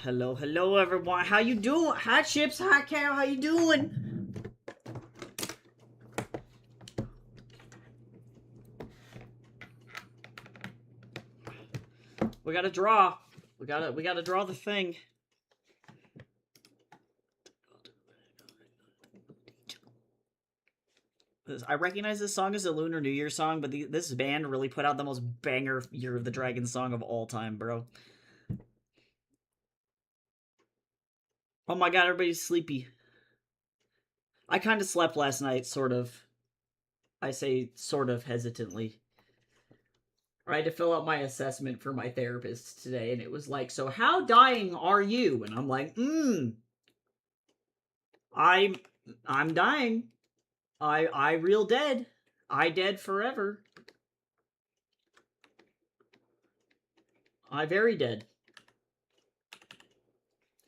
Hello, hello, everyone. How you doing? Hi, Chips. Hi, Cal. How you doing? We gotta draw. We gotta draw the thing. I recognize this song as a Lunar New Year song, but this band really put out the most banger Year of the Dragon song of all time, bro. Oh my god, everybody's sleepy. I kind of slept last night, sort of. I say sort of hesitantly. I had to fill out my assessment for my therapist today, and it was like, so how dying are you? And I'm like, I'm I'm dying. I real dead. I dead forever. I very dead.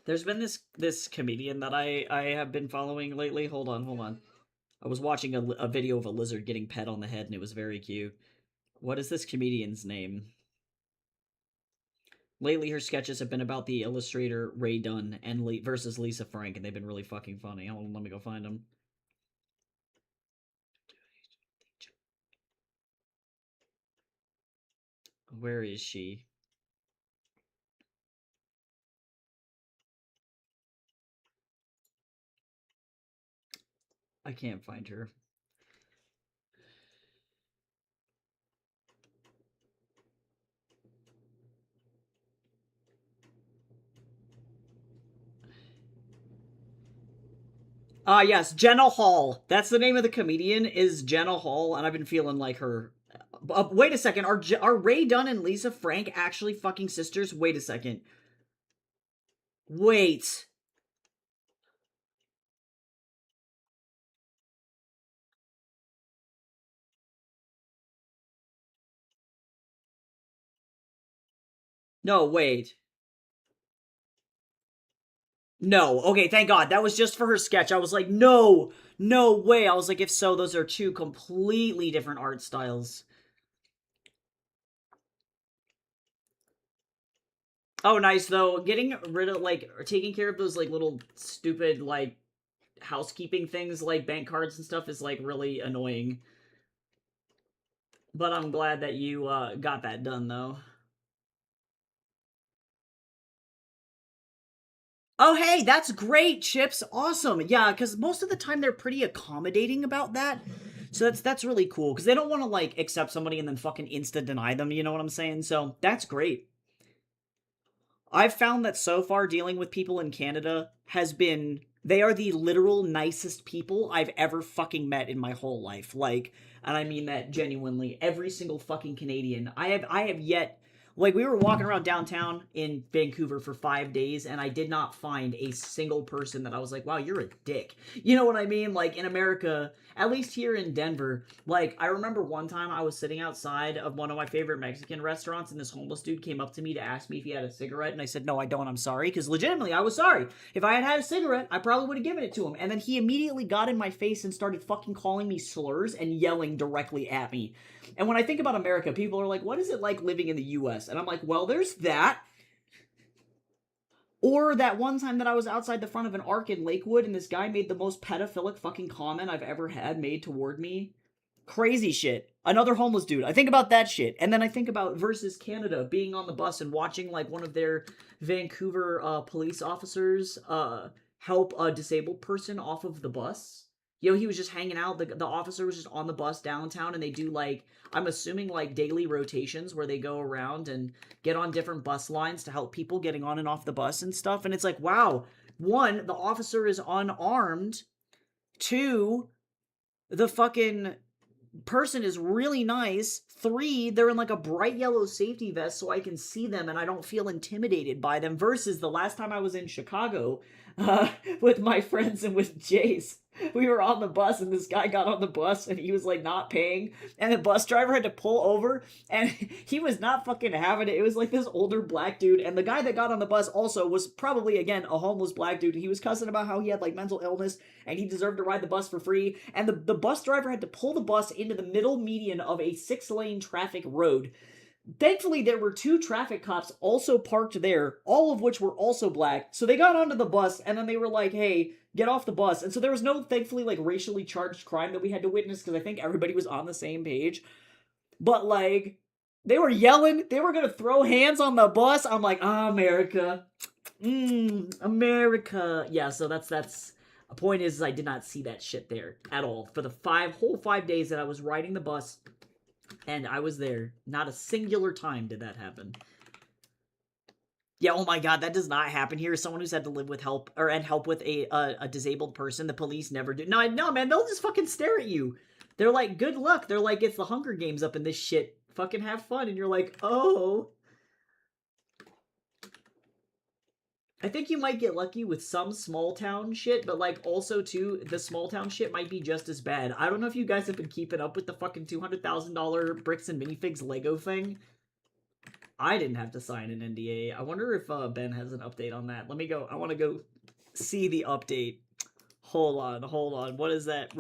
There's been this comedian that I have been following lately. Hold on. I was watching a video of a lizard getting pet on the head, and it was very cute. What is this comedian's name? Lately, her sketches have been about the illustrator Ray Dunn and versus Lisa Frank, and they've been really fucking funny. Hold on, let me go find them. Where is she? I can't find her. Ah, yes, Jenna Hall. That's the name of the comedian, is Jenna Hall, and I've been feeling like her. Wait a second, are Ray Dunn and Lisa Frank actually fucking sisters? Wait a second. Wait. No, wait. No, okay, thank God. That was just for her sketch. I was like, no way. I was like, if so, those are two completely different art styles. Oh, nice though. Getting rid of like taking care of those like little stupid like housekeeping things like bank cards and stuff is like really annoying. But I'm glad that you got that done though. Oh, hey, that's great, Chips. Awesome. Yeah, because most of the time they're pretty accommodating about that. So that's really cool because they don't want to like accept somebody and then fucking insta deny them. You know what I'm saying? So that's great. I've found that so far dealing with people in Canada has been they are the literal nicest people I've ever fucking met in my whole life. Like, and I mean that genuinely. Every single fucking Canadian. I have yet like we were walking around downtown in Vancouver for 5 days and I did not find a single person that I was like, "Wow, you're a dick." You know what I mean? Like in America, at least here in Denver, like I remember one time I was sitting outside of one of my favorite Mexican restaurants and this homeless dude came up to me to ask me if he had a cigarette and I said, "No, I don't. I'm sorry." Because legitimately I was sorry. If I had had a cigarette, I probably would have given it to him. And then he immediately got in my face and started fucking calling me slurs and yelling directly at me. And when I think about America, people are like, "What is it like living in the US?" And I'm like, "Well, there's that." Or that one time that I was outside the front of an arc in Lakewood and this guy made the most pedophilic fucking comment I've ever had made toward me. Crazy shit. Another homeless dude. I think about that shit. And then I think about versus Canada being on the bus and watching like one of their Vancouver police officers help a disabled person off of the bus. You know, he was just hanging out. The officer was just on the bus downtown and they do like I'm assuming like daily rotations where they go around and get on different bus lines to help people getting on and off the bus and stuff. And it's like, wow, one, the officer is unarmed. Two, the fucking person is really nice. Three, they're in like a bright yellow safety vest so I can see them and I don't feel intimidated by them. Versus the last time I was in Chicago with my friends and with Jace. We were on the bus and this guy got on the bus and he was like not paying and the bus driver had to pull over and he was not fucking having it. It was like this older black dude and the guy that got on the bus also was probably again a homeless black dude. He was cussing about how he had like mental illness and he deserved to ride the bus for free and the bus driver had to pull the bus into the middle median of a 6-lane traffic road Thankfully, there were 2 traffic cops also parked there, all of which were also black. So they got onto the bus, and then they were like, hey, get off the bus. And so there was no, thankfully, like, racially charged crime that we had to witness, because I think everybody was on the same page. But, like, they were yelling. They were gonna throw hands on the bus. I'm like, ah, America. America. Yeah, so that's a point is I did not see that shit there at all for the whole 5 days that I was riding the bus, and I was there. Not a singular time did that happen. Yeah, oh my god, that does not happen here. Someone who's had to live with help and help with a disabled person, the police never do. No, man, they'll just fucking stare at you. They're like, good luck. They're like, it's the Hunger Games up in this shit. Fucking have fun. And you're like, oh. I think you might get lucky with some small town shit, but like also too, the small town shit might be just as bad. I don't know if you guys have been keeping up with the fucking $200,000 bricks and minifigs Lego thing. I didn't have to sign an NDA. I wonder if Ben has an update on that. Let me go. I want to go see the update. Hold on. What is that?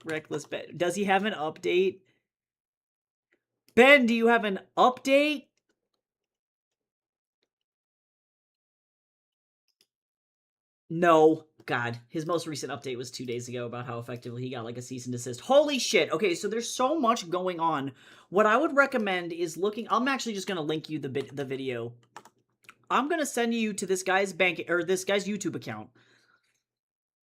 Reckless Ben. Does he have an update? Ben, do you have an update? No. God, his most recent update was 2 days ago about how effectively he got like a cease and desist. Holy shit. Okay, so there's so much going on. What I would recommend is looking. I'm actually just going to link you the video. I'm going to send you to this guy's this guy's YouTube account.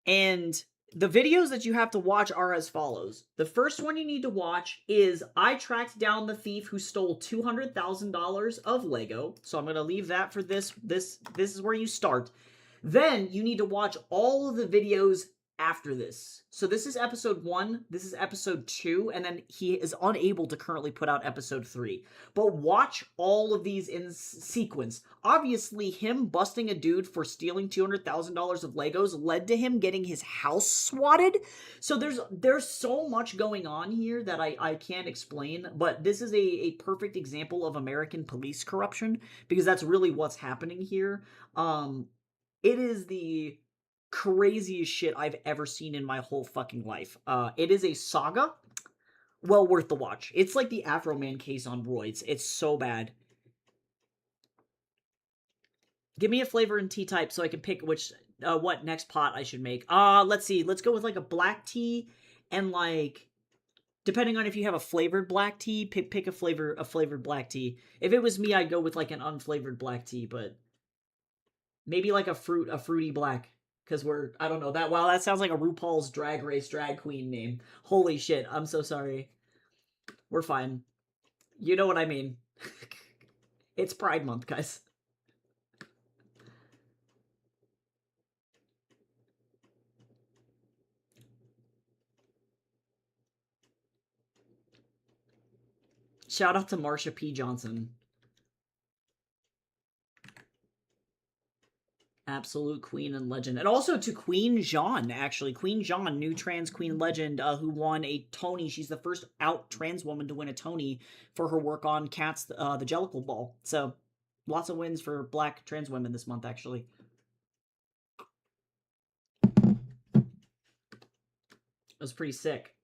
And the videos that you have to watch are as follows. The first one you need to watch is I tracked down the thief who stole $200,000 of Lego. So I'm going to leave that for this. This is where you start. Then you need to watch all of the videos after this. So this is episode 1, this is episode 2, and then he is unable to currently put out episode 3. But watch all of these in sequence. Obviously, him busting a dude for stealing $200,000 of Legos led to him getting his house swatted. So there's so much going on here that I can't explain, but this is a perfect example of American police corruption, because that's really what's happening here. It is the craziest shit I've ever seen in my whole fucking life. It is a saga. Well worth the watch. It's like the Afroman case on roids. It's so bad. Give me a flavor and tea type so I can pick what next pot I should make. Let's see. Let's go with like a black tea and like, depending on if you have a flavored black tea, pick a flavored black tea. If it was me, I'd go with like an unflavored black tea, but maybe like a fruity black. Because I don't know, that sounds like a RuPaul's Drag Race drag queen name. Holy shit, I'm so sorry. We're fine. You know what I mean. It's Pride Month, guys. Shout out to Marsha P. Johnson. Absolute queen and legend. And also to Queen Jean, actually. Queen Jean, new trans queen legend, who won a Tony. She's the first out trans woman to win a Tony for her work on Cats, the Jellicle Ball. So, lots of wins for black trans women this month, actually. It was pretty sick.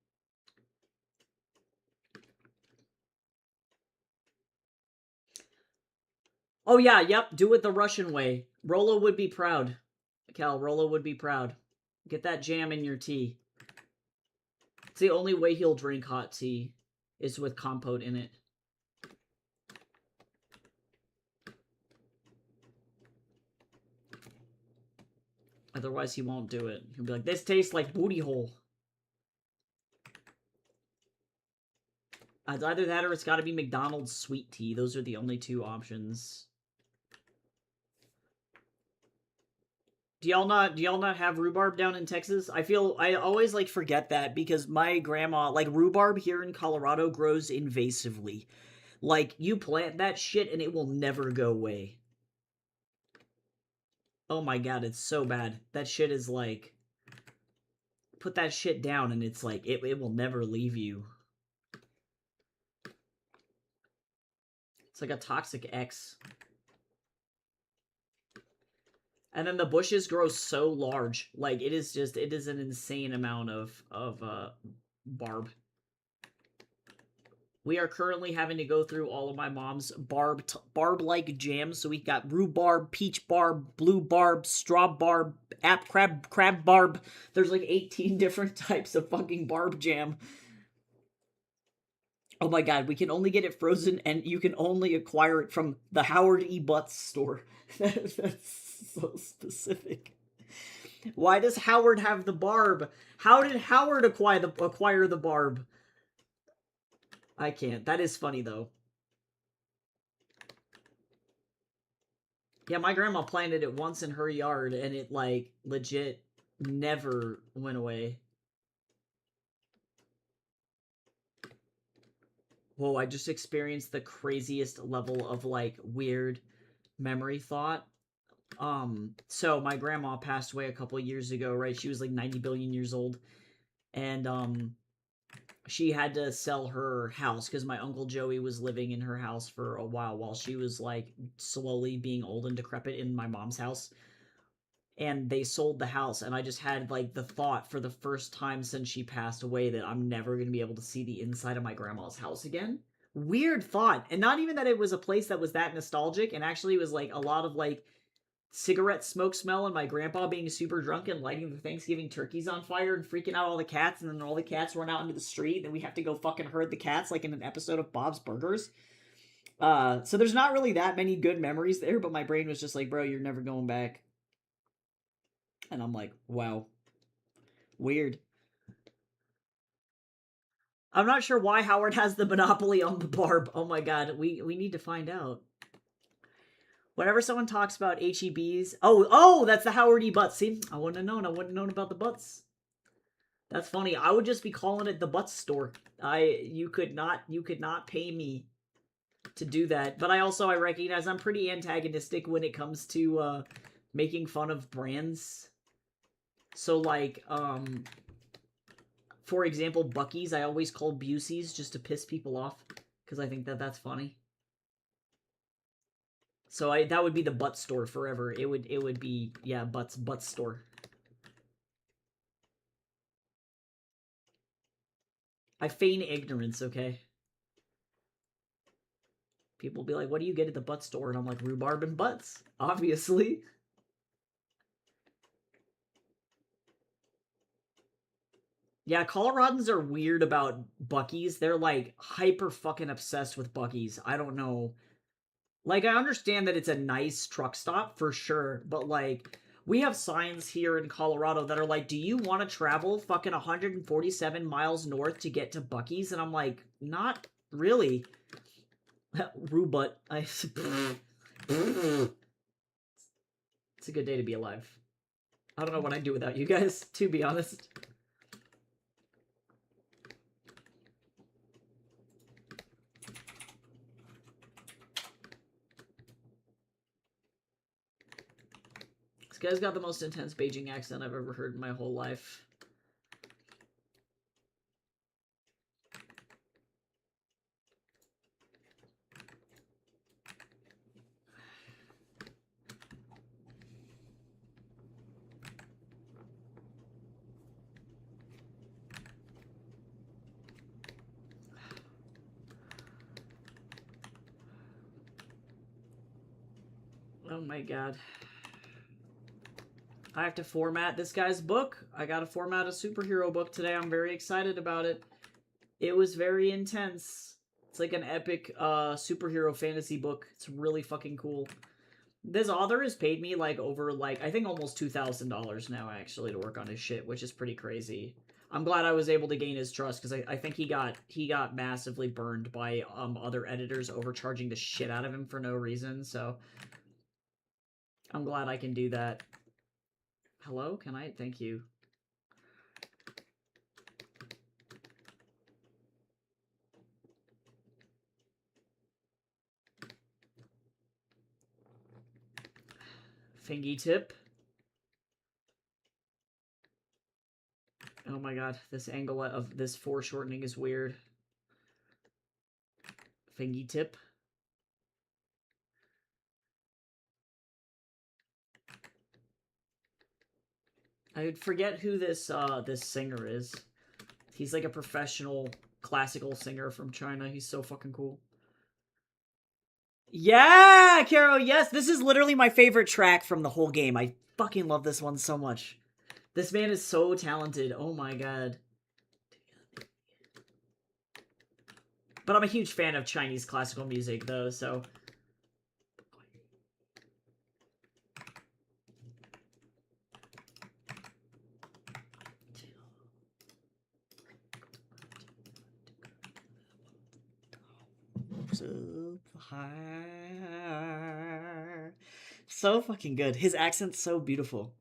Oh yeah, yep, do it the Russian way. Rolo would be proud. Cal, Rolo would be proud. Get that jam in your tea. It's the only way he'll drink hot tea, is with compote in it. Otherwise he won't do it. He'll be like, this tastes like booty hole. It's either that or it's gotta be McDonald's sweet tea. Those are the only 2 options. Do y'all not have rhubarb down in Texas? I always like forget that because my grandma, like, rhubarb here in Colorado grows invasively. Like, you plant that shit and it will never go away. Oh my god, it's so bad. That shit is like, put that shit down and it's like, it will never leave you. It's like a toxic X. And then the bushes grow so large. Like, it is an insane amount of barb. We are currently having to go through all of my mom's barb-like jams. So we got rhubarb, peach barb, blue barb, straw barb, crab barb. There's like 18 different types of fucking barb jam. Oh my god, we can only get it frozen and you can only acquire it from the Howard E. Butts store. That's so specific. Why does Howard have the barb? How did Howard acquire the barb? I can't. That is funny though. Yeah, my grandma planted it once in her yard and it like legit never went away. Whoa, I just experienced the craziest level of like weird memory thought. So my grandma passed away a couple years ago, right? She was like 90 billion years old. And she had to sell her house because my uncle Joey was living in her house for a while she was like slowly being old and decrepit in my mom's house. And they sold the house, and I just had like the thought for the first time since she passed away that I'm never going to be able to see the inside of my grandma's house again. Weird thought. And not even that it was a place that was that nostalgic, and actually it was like a lot of like cigarette smoke smell and my grandpa being super drunk and lighting the Thanksgiving turkeys on fire and freaking out all the cats, and then all the cats run out into the street and we have to go fucking herd the cats like in an episode of Bob's Burgers. So there's not really that many good memories there, but my brain was just like, bro, you're never going back. And I'm like, wow. Weird. I'm not sure why Howard has the monopoly on the barb. Oh my god, we need to find out. Whenever someone talks about HEBs, oh, that's the Howard E. Butts. See, I wouldn't have known. I wouldn't have known about the Butts. That's funny. I would just be calling it the Butts store. You could not pay me to do that. But I recognize I'm pretty antagonistic when it comes to making fun of brands. So like, for example, Buc-ee's, I always call Busey's just to piss people off because I think that that's funny. So that would be the butt store forever. It would be, yeah, butt store. I feign ignorance, okay? People will be like, what do you get at the butt store? And I'm like, rhubarb and butts, obviously. Yeah, Coloradans are weird about Buc-ee's. They're like hyper fucking obsessed with Buc-ee's. I don't know. Like, I understand that it's a nice truck stop for sure, but like, we have signs here in Colorado that are like, do you want to travel fucking 147 miles north to get to Buc-ee's? And I'm like, not really. Rubut. It's a good day to be alive. I don't know what I'd do without you guys, to be honest. This guy's got the most intense Beijing accent I've ever heard in my whole life. Oh my god. I have to format this guy's book. I gotta format a superhero book today. I'm very excited about it. It was very intense. It's like an epic superhero fantasy book. It's really fucking cool. This author has paid me like over like I think almost $2,000 now actually to work on his shit, which is pretty crazy. I'm glad I was able to gain his trust because I think he got massively burned by other editors overcharging the shit out of him for no reason. So I'm glad I can do that. Hello? Can I? Thank you. Fingy tip. Oh my god, this angle of this foreshortening is weird. Fingy tip. I forget who this singer is. He's like a professional classical singer from China. He's so fucking cool. Yeah, Caro, yes, this is literally my favorite track from the whole game. I fucking love this one so much. This man is so talented. Oh my god. But I'm a huge fan of Chinese classical music, though, so... So fucking good. His accent's so beautiful.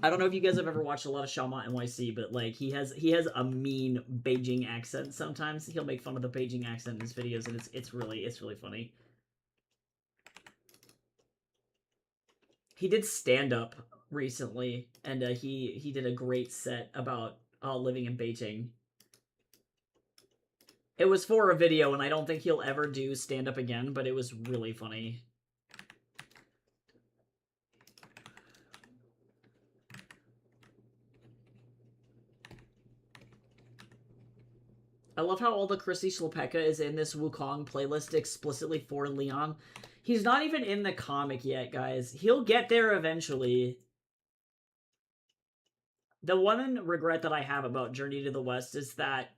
I don't know if you guys have ever watched a lot of Xiaoma NYC, but like he has a mean Beijing accent sometimes. He'll make fun of the Beijing accent in his videos, and it's really funny. He did stand up recently, and he did a great set about living in Beijing. It was for a video, and I don't think he'll ever do stand up again, but it was really funny. I love how all the Chrissy Slopeka is in this Wukong playlist explicitly for Leon. He's not even in the comic yet, guys. He'll get there eventually. The one regret that I have about Journey to the West is that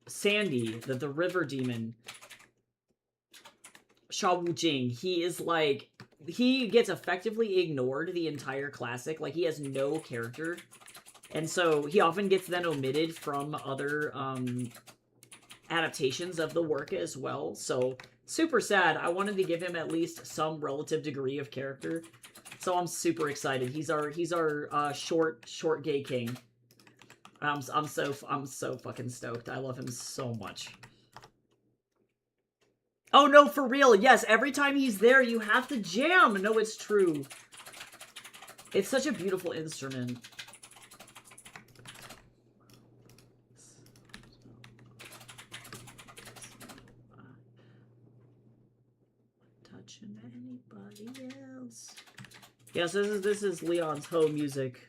Sandy, the river demon, Sha Wujing, he is like... He gets effectively ignored the entire classic. Like, he has no character. And so he often gets then omitted from other adaptations of the work as well. So super sad. I wanted to give him at least some relative degree of character. So I'm super excited. He's our short gay king. I'm so fucking stoked. I love him so much. Oh no, for real. Yes, every time he's there, you have to jam. No, it's true. It's such a beautiful instrument. Touching anybody else. Yes, this is Leon's home music.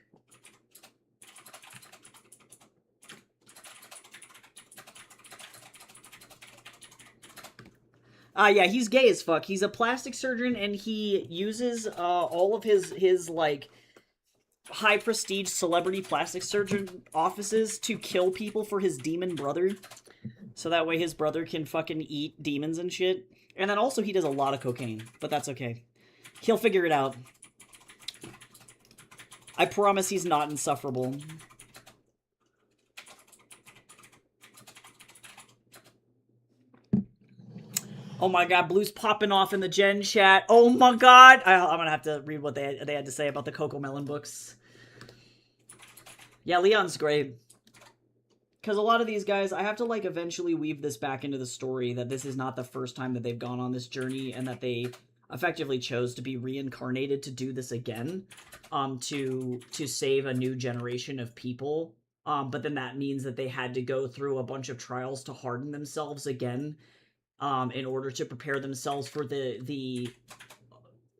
Yeah, he's gay as fuck. He's a plastic surgeon, and he uses all of his like high prestige celebrity plastic surgeon offices to kill people for his demon brother, so that way his brother can fucking eat demons and shit. And then also he does a lot of cocaine, but that's okay. He'll figure it out. I promise he's not insufferable. Oh my god, Blue's popping off in the Gen chat. Oh my god. I'm gonna have to read what they had to say about the CoComelon books. Yeah, Leon's great. Because a lot of these guys, I have to, like, eventually weave this back into the story that this is not the first time that they've gone on this journey, and that they effectively chose to be reincarnated to do this again, to save a new generation of people. But then that means that they had to go through a bunch of trials to harden themselves again, in order to prepare themselves for the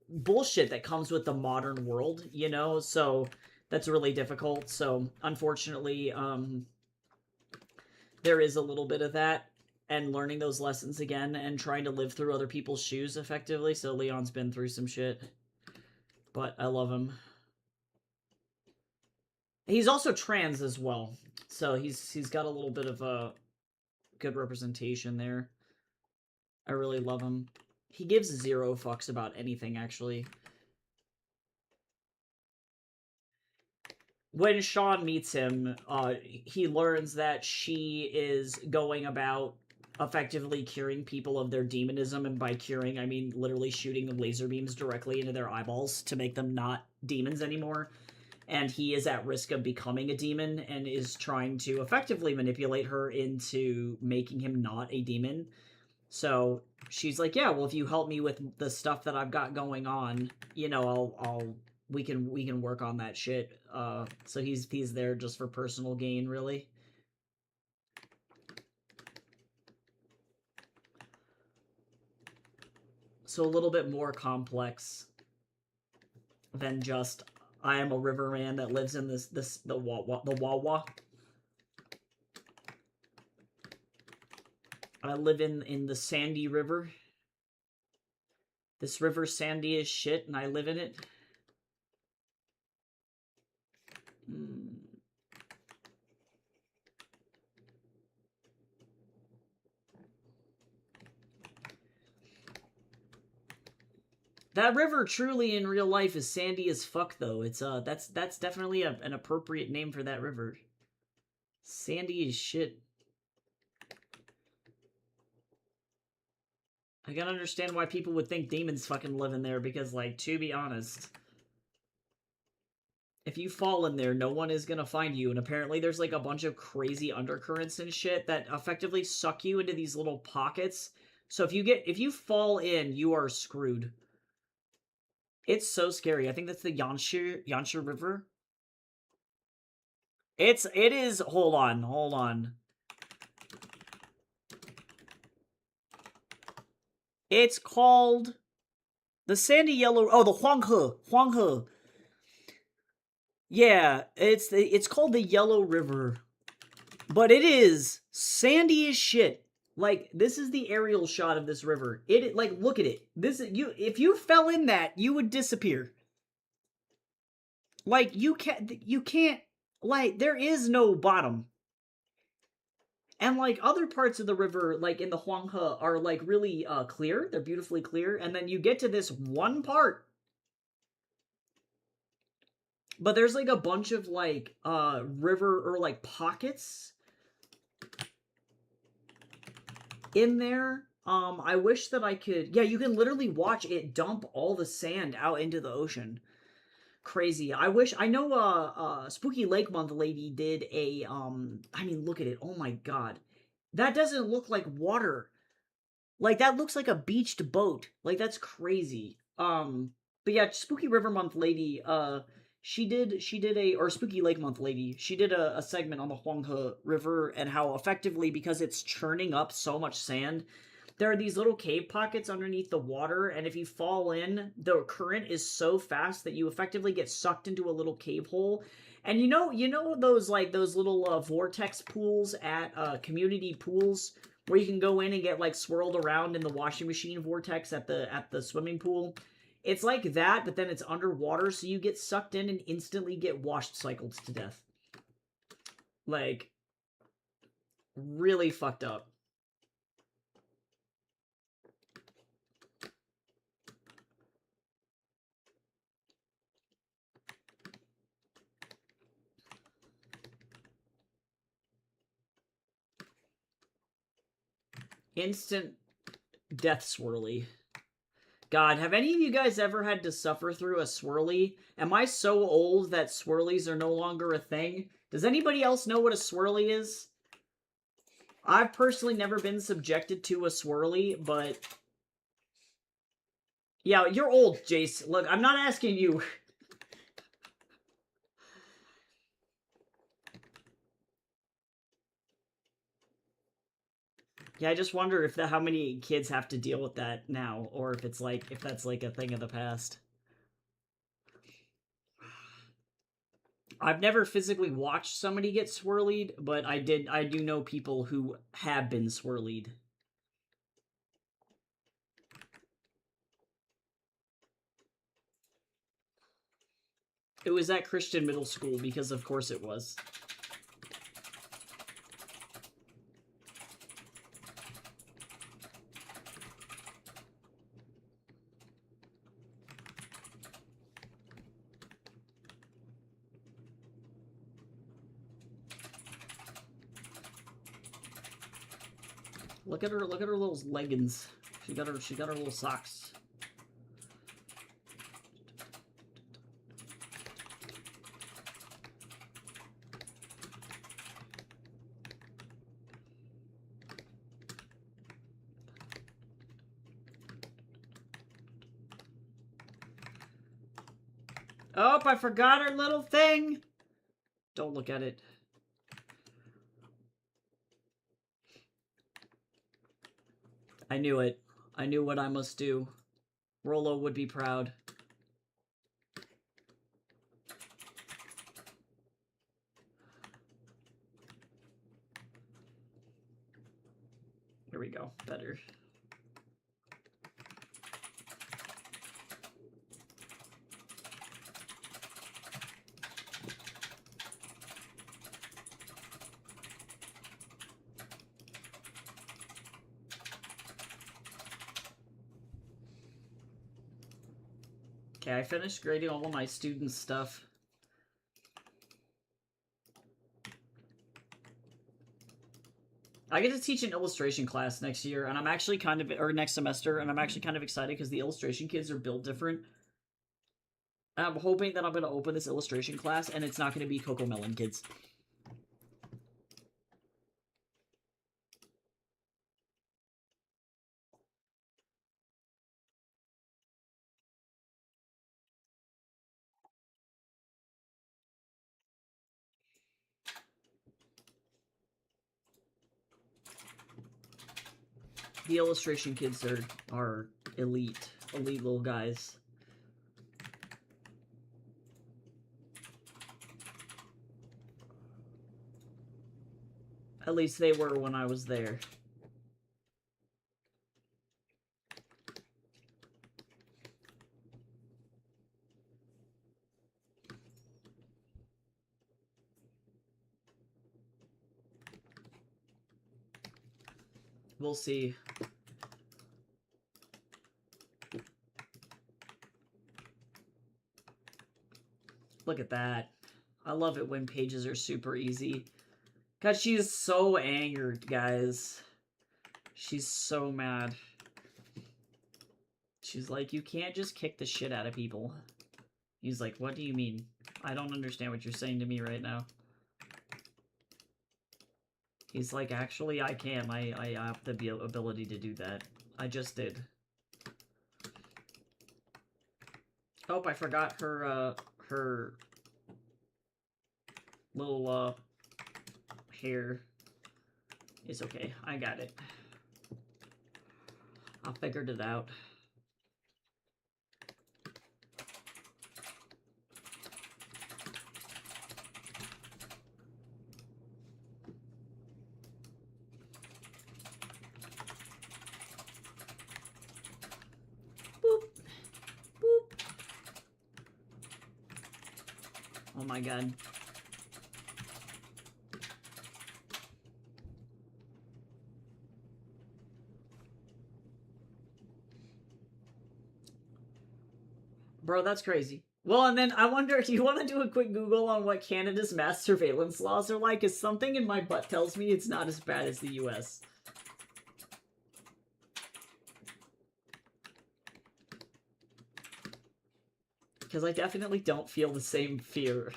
bullshit that comes with the modern world, you know? So that's really difficult. So unfortunately, there is a little bit of that, and learning those lessons again and trying to live through other people's shoes effectively. So Leon's been through some shit, but I love him. He's also trans as well, so he's got a little bit of a good representation there. I really love him. He gives zero fucks about anything, actually. When Sean meets him, he learns that she is going about effectively curing people of their demonism, and by curing, I mean literally shooting laser beams directly into their eyeballs to make them not demons anymore. And he is at risk of becoming a demon, and is trying to effectively manipulate her into making him not a demon. So she's like, yeah, well, if you help me with the stuff that I've got going on, you know, we can work on that shit. So he's there just for personal gain, really. So a little bit more complex than just I am a river man that lives in the Wawa. I live in the Sandy River. This river's sandy as shit, and I live in it. That river truly in real life is sandy as fuck, though. It's that's definitely an appropriate name for that river. Sandy as shit. I gotta understand why people would think demons fucking live in there, because, like, to be honest, if you fall in there, no one is gonna find you, and apparently there's, like, a bunch of crazy undercurrents and shit that effectively suck you into these little pockets. So if you fall in, you are screwed. It's so scary. I think that's the Yanshi River. It is, hold on. It's called the Sandy Yellow, oh, the Huanghe. Yeah, it's called the Yellow River. But it is sandy as shit. Like, this is the aerial shot of this river. It, like, look at it. If you fell in that, you would disappear. Like, you can't, like, there is no bottom. And, like, other parts of the river, like, in the Huanghe, are, like, really, clear. They're beautifully clear. And then you get to this one part. But there's, like, a bunch of, like, river, or, like, pockets in there. I wish that I could... Yeah, you can literally watch it dump all the sand out into the ocean. Crazy. I know, Spooky Lake Month lady did a, I mean, look at it. Oh my god. That doesn't look like water. Like, that looks like a beached boat. Like, that's crazy. But yeah, Spooky River Month lady, she did a, or Spooky Lake Month lady, she did a segment on the Huanghe River and how effectively, because it's churning up so much sand, there are these little cave pockets underneath the water, and if you fall in, the current is so fast that you effectively get sucked into a little cave hole. And you know those, like, those little vortex pools at community pools where you can go in and get, like, swirled around in the washing machine vortex at the swimming pool? It's like that, but then it's underwater, so you get sucked in and instantly get washed cycled to death. Like, really fucked up. Instant death swirly. God, have any of you guys ever had to suffer through a swirly? Am I so old that swirlies are no longer a thing? Does anybody else know what a swirly is? I've personally never been subjected to a swirly, but... Yeah, you're old, Jace. Look, I'm not asking you. Yeah, I just wonder if how many kids have to deal with that now, or if it's like, if that's like a thing of the past. I've never physically watched somebody get swirlied, but I do know people who have been swirlied. It was at Christian middle school, because of course it was. Look at her little leggings. She got her little socks. Oh, I forgot her little thing. Don't look at it. I knew it. I knew what I must do. Rolo would be proud. we go. Better. Okay, I finished grading all of my students' stuff. I get to teach an illustration class next year, and I'm actually kind of, or next semester, and I'm actually kind of excited because the illustration kids are built different. And I'm hoping that I'm going to open this illustration class, and it's not going to be Coco Melon kids. The illustration kids are elite little guys. At least they were when I was there. We'll see. Look at that. I love it when pages are super easy. God, she is so angered, guys. She's so mad. She's like, you can't just kick the shit out of people. He's like, what do you mean? I don't understand what you're saying to me right now. He's like, actually, I can. I have the ability to do that. I just did. Oh, I forgot her, her little, hair. It's okay. I got it. I figured it out. Boop. Boop. Oh my god. Bro, that's crazy. Well, and then I wonder, do you want to do a quick Google on what Canada's mass surveillance laws are like? Because something in my butt tells me it's not as bad as the US. Because I definitely don't feel the same fear.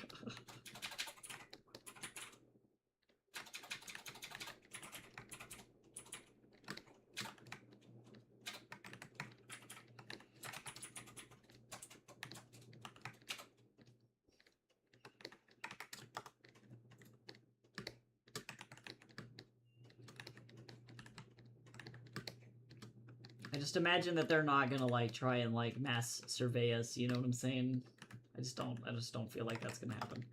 I just imagine that they're not gonna, like, try and, like, mass survey us, you know what I'm saying? I just don't feel like that's gonna happen.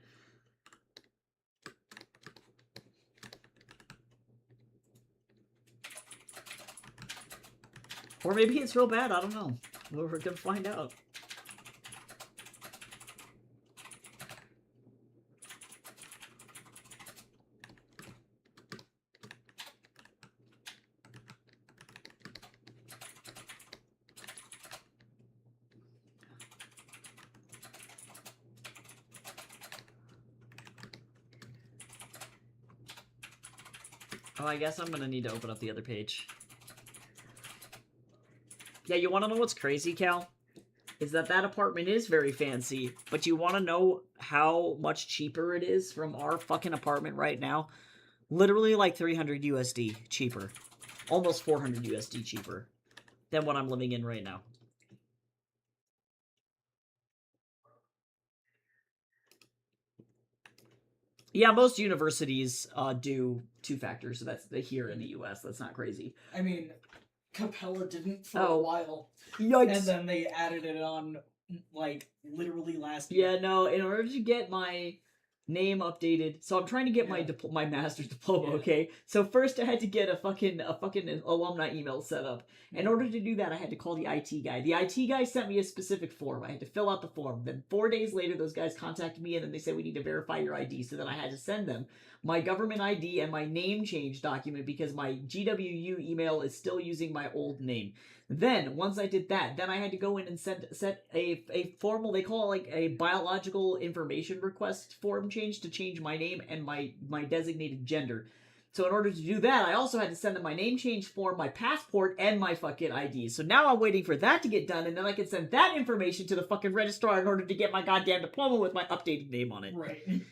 Or maybe it's real bad, I don't know. We're gonna find out. Oh, I guess I'm gonna need to open up the other page. Yeah, you wanna know what's crazy, Cal? Is that apartment is very fancy, but you wanna know how much cheaper it is from our fucking apartment right now? Literally like 300 USD cheaper. Almost 400 USD cheaper than what I'm living in right now. Yeah, most universities do two factors. So that's here in the U.S. That's not crazy. I mean, Capella didn't for a while. Yikes. And then they added it on, like, literally last year. Yeah, no, in order to get my Name updated. So I'm trying to get Yeah. my master's diploma, Yeah. okay? So first I had to get a fucking alumni email set up. In order to do that, I had to call the IT guy. The IT guy sent me a specific form. I had to fill out the form. Then 4 days later, those guys contacted me and then they said we need to verify your ID. So then I had to send them my government ID and my name change document because my GWU email is still using my old name. Then, once I did that, then I had to go in and set a formal, they call it like a biological information request form change to change my name and my designated gender. So in order to do that, I also had to send them my name change form, my passport, and my fucking ID. So now I'm waiting for that to get done, and then I can send that information to the fucking registrar in order to get my goddamn diploma with my updated name on it. Right.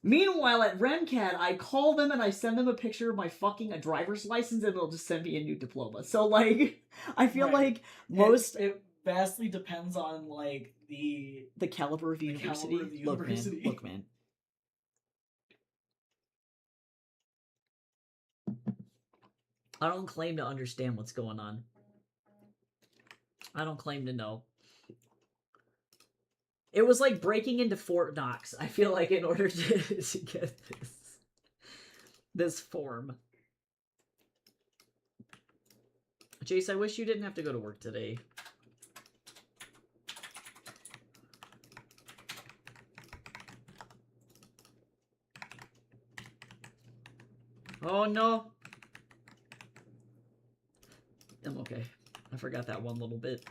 Meanwhile, at RenCAD, I call them and I send them a picture of my fucking driver's license and they'll just send me a new diploma. So, like, I feel Right. like most... It vastly depends on, like, the caliber of the university. Caliber of the university. Look, man. I don't claim to understand what's going on. I don't claim to know. It was like breaking into Fort Knox, I feel like, in order to get this form. Jace, I wish you didn't have to go to work today. Oh no. I'm okay. I forgot that one little bit.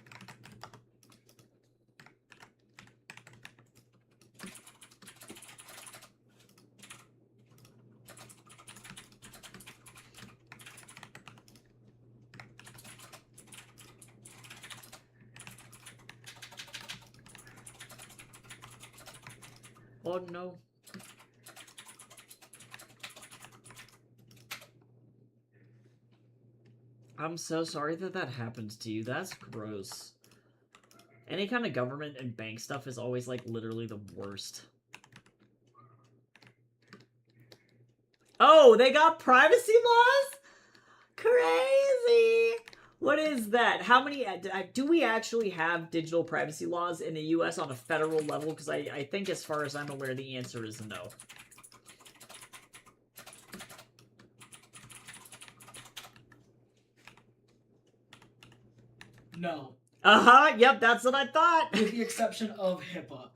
Oh no. I'm so sorry that that happened to you. That's gross. Any kind of government and bank stuff is always, like, literally the worst. Oh, they got privacy laws? Crazy! What is that? How many... do we actually have digital privacy laws in the U.S. on a federal level? Because I think, as far as I'm aware, the answer is no. No. Uh-huh, yep, that's what I thought! With the exception of HIPAA.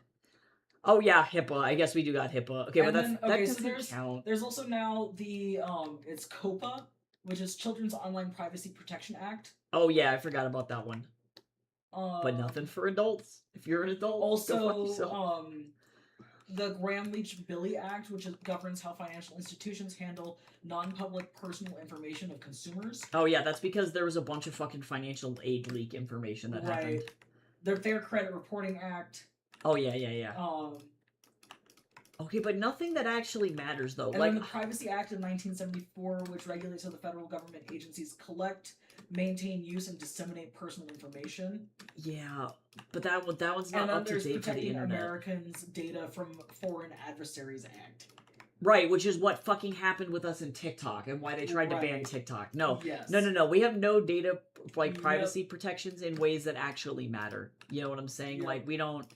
Oh yeah, HIPAA. I guess we do got HIPAA. Okay, And but then, that so doesn't count. there's also now the, it's COPA, which is Children's Online Privacy Protection Act. Oh yeah, I forgot about that one. But nothing for adults. If you're an adult, Also, go fuck yourself. The Gramm-Leach-Billy Act, which governs how financial institutions handle non-public personal information of consumers. Oh yeah, that's because there was a bunch of fucking financial aid leak information that happened. The Fair Credit Reporting Act. Oh yeah. Okay, but nothing that actually matters though. And like then the Privacy Act of 1974, which regulates how the federal government agencies collect, maintain, use, and disseminate personal information. Yeah, but that one's not and up to there's date for the Protecting internet. Americans' Data from Foreign Adversaries Act. Right, which is what fucking happened with us in TikTok and why they tried to ban TikTok. No, no. We have no data, like, privacy protections in ways that actually matter. You know what I'm saying? Like, we don't...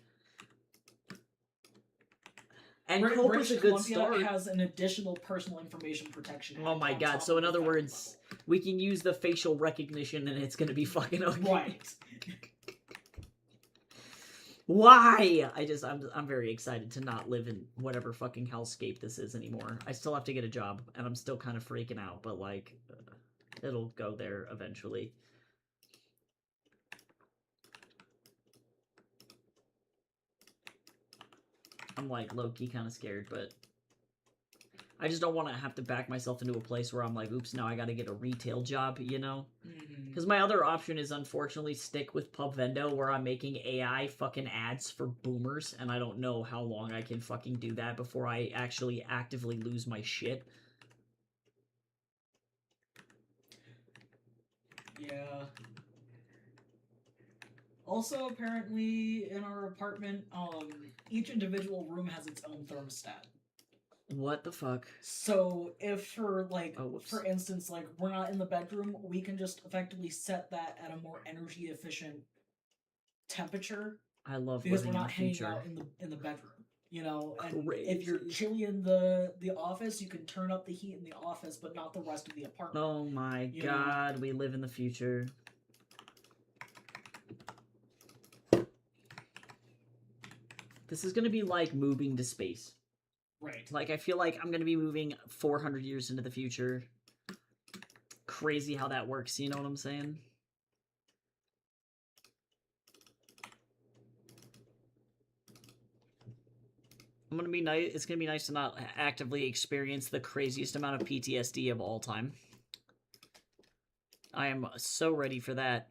And COPA's a good start. Has an additional personal information protection. Oh my god, so in other words, we can use the facial recognition and it's gonna be fucking okay. Right. Why? I'm very excited to not live in whatever fucking hellscape this is anymore. I still have to get a job, and I'm still kind of freaking out, but, like, it'll go there eventually. I'm, like, low-key kind of scared, but I just don't want to have to back myself into a place where I'm like, oops, now I gotta get a retail job, you know? Because my other option is, unfortunately, stick with Pubvendo, where I'm making AI fucking ads for boomers, and I don't know how long I can fucking do that before I actually actively lose my shit. Yeah. Also, apparently, in our apartment, each individual room has its own thermostat. What the fuck? So, if for, like, for instance, like, we're not in the bedroom, we can just effectively set that at a more energy-efficient temperature. I love because living we're not in the future. hanging out in the bedroom. You know, and if you're Crazy. chilly in the office, you can turn up the heat in the office, but not the rest of the apartment. Oh my You know? god, we live in the future. This is gonna be like moving to space. Right. Like, I feel like I'm gonna be moving 400 years into the future. Crazy how that works, you know what I'm saying? It's gonna be nice to not actively experience the craziest amount of PTSD of all time. I am so ready for that.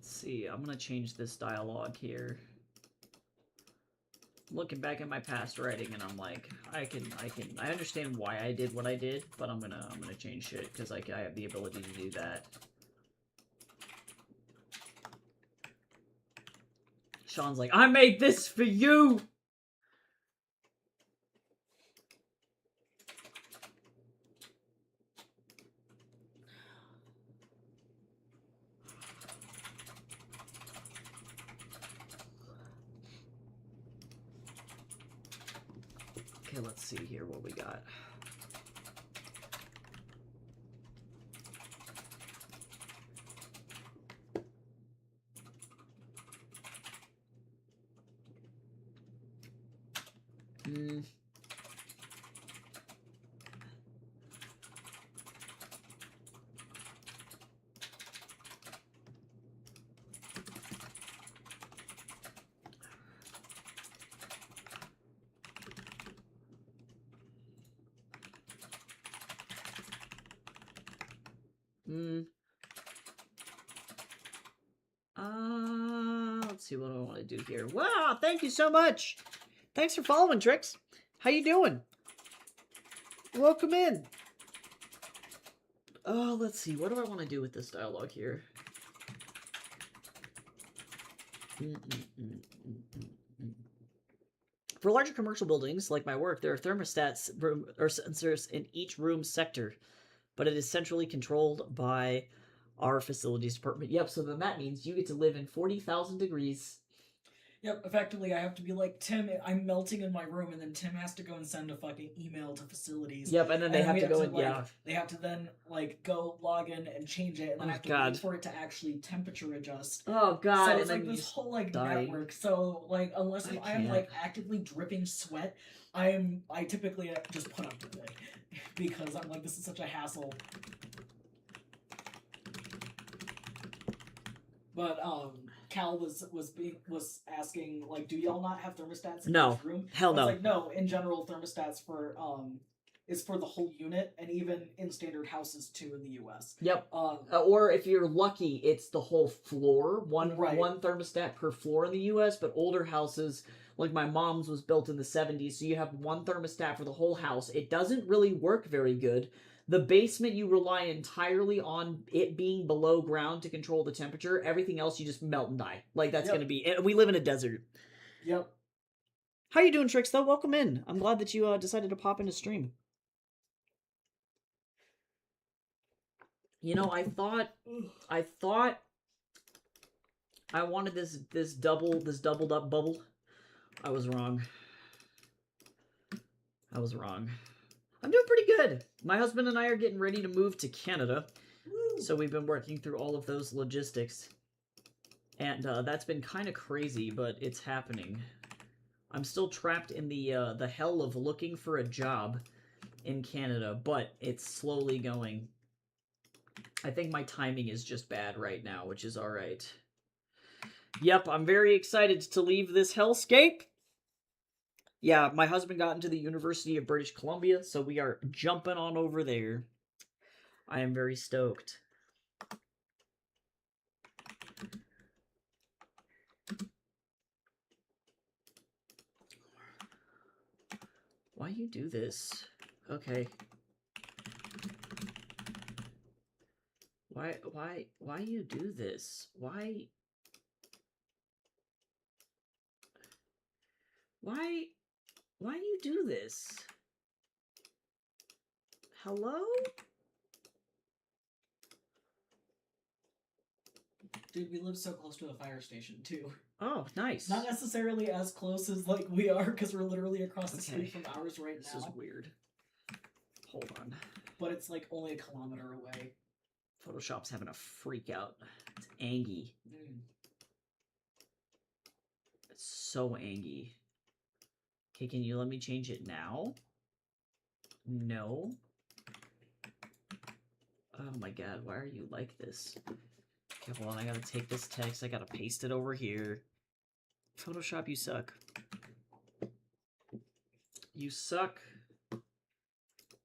See, I'm gonna change this dialogue here. Looking back at my past writing, and I'm like, I understand why I did what I did, but I'm gonna change shit because I have the ability to do that. Sean's like, I made this for you. Okay, let's see here what we got. Hmm. Hmm. Let's see what I want to do here. Wow, thank you so much. Thanks for following, Trix. How you doing? Welcome in. Oh, let's see. What do I want to do with this dialogue here? For larger commercial buildings, like my work, there are thermostats or sensors in each room sector, but it is centrally controlled by our facilities department. Yep, so then that means you get to live in 40,000 degrees. Yep, effectively, I have to be like, Tim, I'm melting in my room, and then Tim has to go and send a fucking email to facilities. Yep, and then they have to go in, like, yeah. They have to then, like, go log in and change it, and then I have to wait for it to actually temperature adjust. Oh, God. So it's like this whole, like, network. So, like, unless I'm, like, actively dripping sweat, I typically just put up with it. Because I'm like, this is such a hassle. But, Cal was asking, like, do y'all not have thermostats in each room? Hell no. Like, no, in general, thermostats is for the whole unit, and even in standard houses too in the U.S. Yep. Or if you're lucky, it's the whole floor. One Right. one thermostat per floor in the U.S. But older houses, like my mom's, was built in the 70s, so you have one thermostat for the whole house. It doesn't really work very good. The basement, you rely entirely on it being below ground to control the temperature. Everything else, you just melt and die. Like, that's going to be... We live in a desert. Yep. How you doing, Trix, though? Welcome in. I'm glad that you decided to pop into stream. You know, I thought I wanted this doubled up bubble. I was wrong. I'm doing pretty good. My husband and I are getting ready to move to Canada. Woo. So we've been working through all of those logistics. And that's been kind of crazy, but it's happening. I'm still trapped in the hell of looking for a job in Canada, but it's slowly going. I think my timing is just bad right now, which is alright. Yep, I'm very excited to leave this hellscape. Yeah, my husband got into the University of British Columbia, so we are jumping on over there. I am very stoked. Why you do this? Okay. Why you do this? Why you do this? Hello? Dude, we live so close to a fire station, too. Oh, nice. Not necessarily as close as, like, we are, because we're literally across the street from ours right now. This is weird. Hold on. But it's, like, only a kilometer away. Photoshop's having a freak out. It's angy. It's so angy. Okay, can you let me change it now? No. Oh my god, why are you like this? Okay, hold on, I gotta take this text, I gotta paste it over here. Photoshop, you suck. You suck.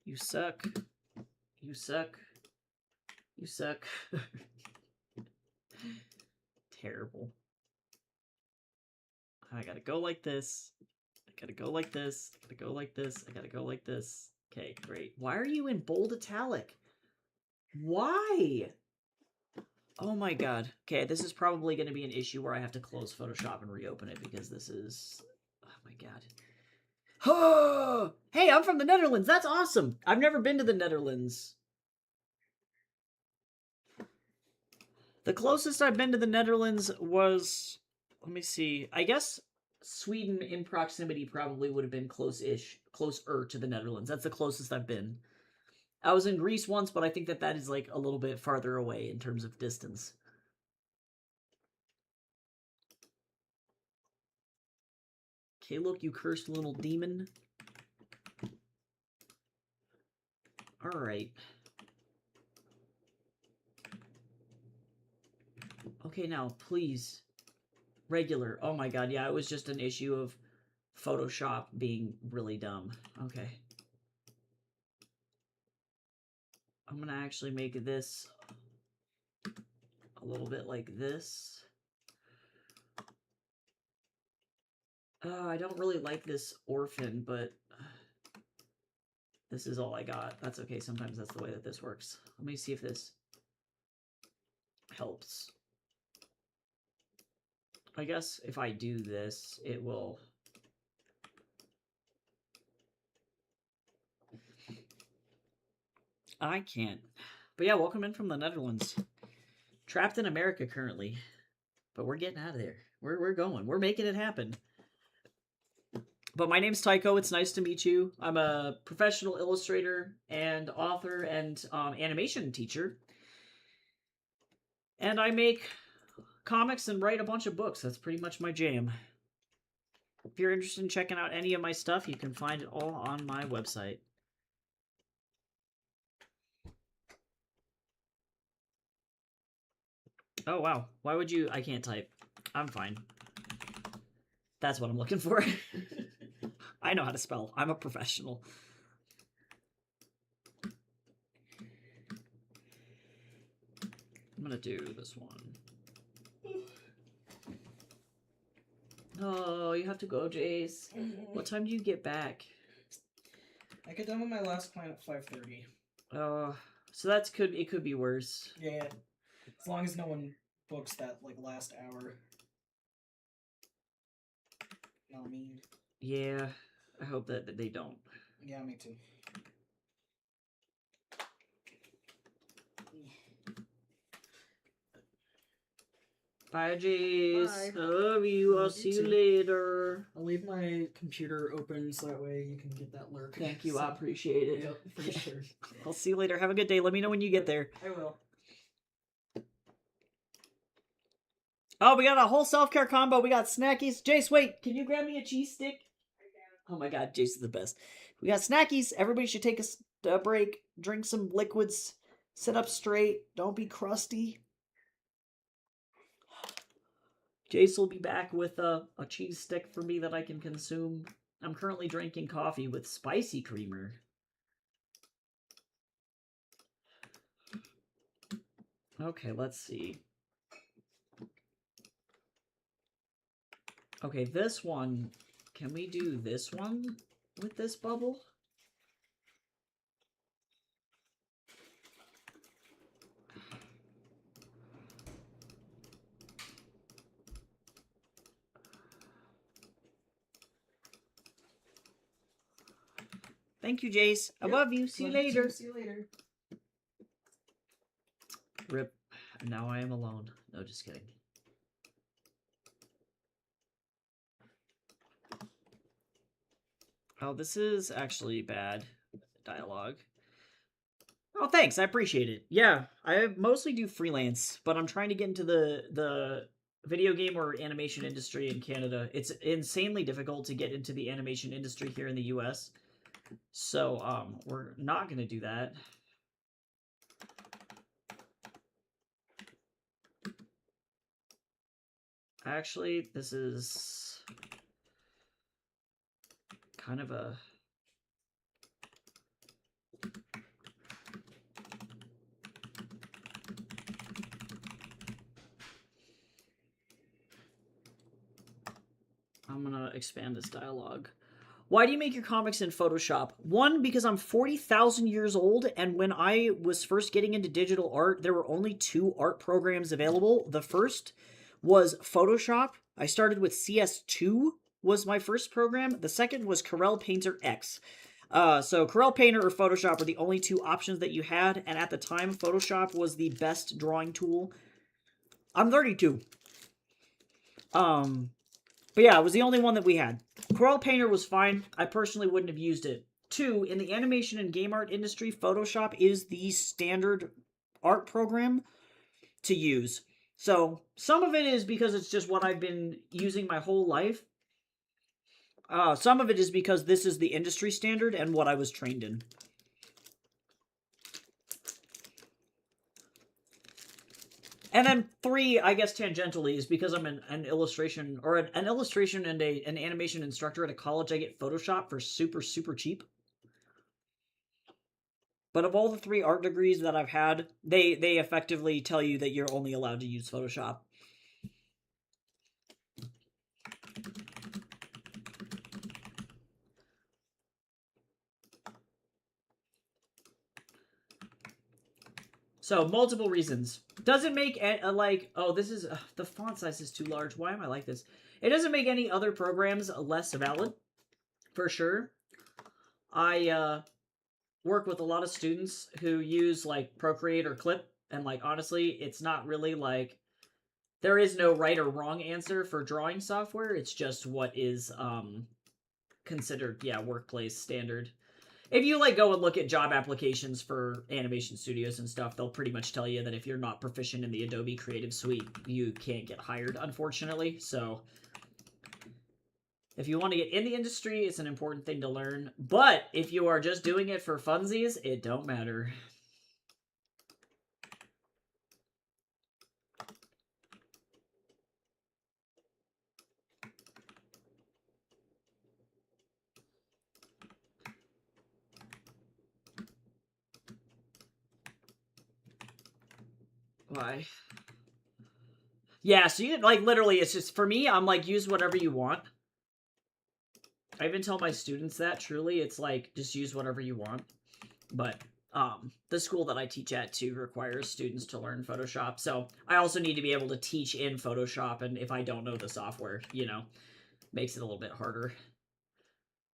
You suck. You suck. You suck. Terrible. I gotta go like this. I gotta go like this. I gotta go like this. I gotta go like this. Okay, great. Why are you in bold italic? Why? Oh my god. Okay, this is probably going to be an issue where I have to close Photoshop and reopen it because this is... Oh my god. Oh! Hey, I'm from the Netherlands! That's awesome! I've never been to the Netherlands. The closest I've been to the Netherlands was... Let me see. I guess Sweden in proximity probably would have been close-ish. Closer to the Netherlands. That's the closest I've been. I was in Greece once, but I think that is like a little bit farther away in terms of distance. Okay, look, you cursed little demon. Alright. Okay, now, please. Regular. Oh my god, yeah, it was just an issue of Photoshop being really dumb. Okay. I'm gonna actually make this a little bit like this. I don't really like this orphan, but this is all I got. That's okay, sometimes that's the way that this works. Let me see if this helps. I guess if I do this, it will... I can't. But yeah, welcome in from the Netherlands. Trapped in America currently. But we're getting out of there. We're going. We're making it happen. But my name's Tycho. It's nice to meet you. I'm a professional illustrator and author and animation teacher. And I make comics and write a bunch of books. That's pretty much my jam. If you're interested in checking out any of my stuff, you can find it all on my website. Oh, wow. Why would you... I can't type. I'm fine. That's what I'm looking for. I know how to spell. I'm a professional. I'm gonna do this one. Oh, you have to go, Jace. What time do you get back? I get done with my last client at 5:30. So it could be worse. Yeah. As long as no one books that, like, last hour. Not mean. Yeah, I hope that they don't. Yeah, me too. Bye, Jace. Bye. I love you. I'll see you later. I'll leave my computer open so that way you can get that lurk. Thank you. I appreciate it. Yep, for sure. I'll see you later. Have a good day. Let me know when you get there. I will. Oh, we got a whole self-care combo. We got snackies. Jace, wait. Can you grab me a cheese stick? Oh my god, Jace is the best. We got snackies. Everybody should take a break. Drink some liquids. Sit up straight. Don't be crusty. Jace will be back with a cheese stick for me that I can consume. I'm currently drinking coffee with spicy creamer. Okay, let's see. Okay, this one. Can we do this one with this bubble? Thank you, Jace. I Yep. love you. See you Love later. too. See you later. Rip. Now I am alone. No, just kidding. Oh, this is actually bad dialogue. Oh, thanks. I appreciate it. Yeah, I mostly do freelance, but I'm trying to get into the video game or animation industry in Canada. It's insanely difficult to get into the animation industry here in the US. So, we're not going to do that. Actually, this is kind of a... I'm gonna expand this dialogue. Why do you make your comics in Photoshop? One, because I'm 40,000 years old, and when I was first getting into digital art, there were only 2 art programs available. The first was Photoshop. I started with CS2 was my first program. The second was Corel Painter X. So Corel Painter or Photoshop were the only 2 options that you had, and at the time, Photoshop was the best drawing tool. I'm 32. But yeah, it was the only one that we had. Corel Painter was fine. I personally wouldn't have used it. 2, in the animation and game art industry, Photoshop is the standard art program to use. So, some of it is because it's just what I've been using my whole life. Some of it is because this is the industry standard and what I was trained in. And then 3, I guess tangentially, is because I'm an illustration or an illustration and an animation instructor at a college. I get Photoshop for super, super cheap. But of all the 3 art degrees that I've had, they effectively tell you that you're only allowed to use Photoshop. So, multiple reasons. Doesn't make oh, this is, the font size is too large. Why am I like this? It doesn't make any other programs less valid, for sure. I, work with a lot of students who use, like, Procreate or Clip, and, like, honestly, it's not really, like, there is no right or wrong answer for drawing software. It's just what is, considered, yeah, workplace standard. If you, like, go and look at job applications for animation studios and stuff, they'll pretty much tell you that if you're not proficient in the Adobe Creative Suite, you can't get hired, unfortunately. So, if you want to get in the industry, it's an important thing to learn. But if you are just doing it for funsies, it don't matter. Why? Yeah, so you, like, literally, it's just, for me, I'm like, use whatever you want. I even tell my students that, truly, it's like, just use whatever you want. But, the school that I teach at, too, requires students to learn Photoshop, so I also need to be able to teach in Photoshop, and if I don't know the software, you know, makes it a little bit harder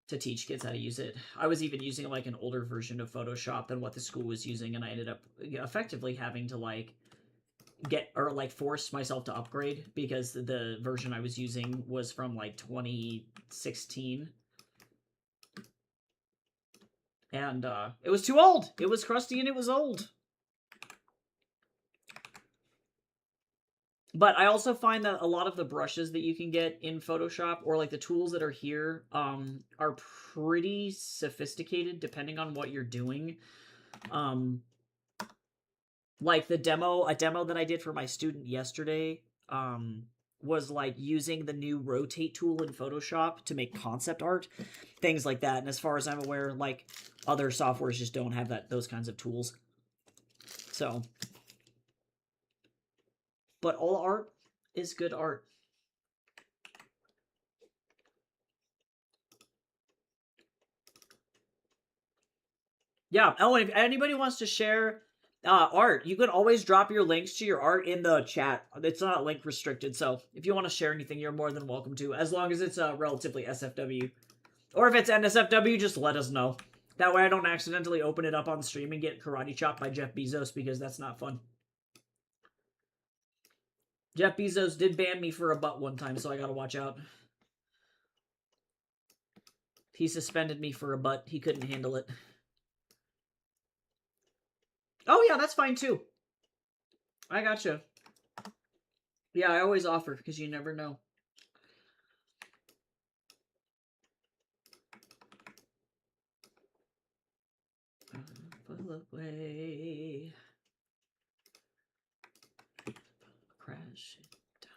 to teach kids how to use it. I was even using, like, an older version of Photoshop than what the school was using, and I ended up effectively having to, like, force myself to upgrade because the version I was using was from like 2016. And it was too old. It was crusty and it was old. But I also find that a lot of the brushes that you can get in Photoshop or like the tools that are here are pretty sophisticated depending on what you're doing. Like a demo that I did for my student yesterday, was like using the new rotate tool in Photoshop to make concept art, things like that. And as far as I'm aware, like other softwares just don't have those kinds of tools. So, but all art is good art. Yeah. Oh, and if anybody wants to share art, you can always drop your links to your art in the chat. It's not link restricted, so if you want to share anything, you're more than welcome to, as long as it's relatively SFW. Or if it's NSFW, just let us know. That way I don't accidentally open it up on stream and get karate chopped by Jeff Bezos, because that's not fun. Jeff Bezos did ban me for a butt one time, so I gotta watch out. He suspended me for a butt. He couldn't handle it. Oh yeah, that's fine too. I gotcha. Yeah, I always offer, because you never know. Pull away. Crash it down.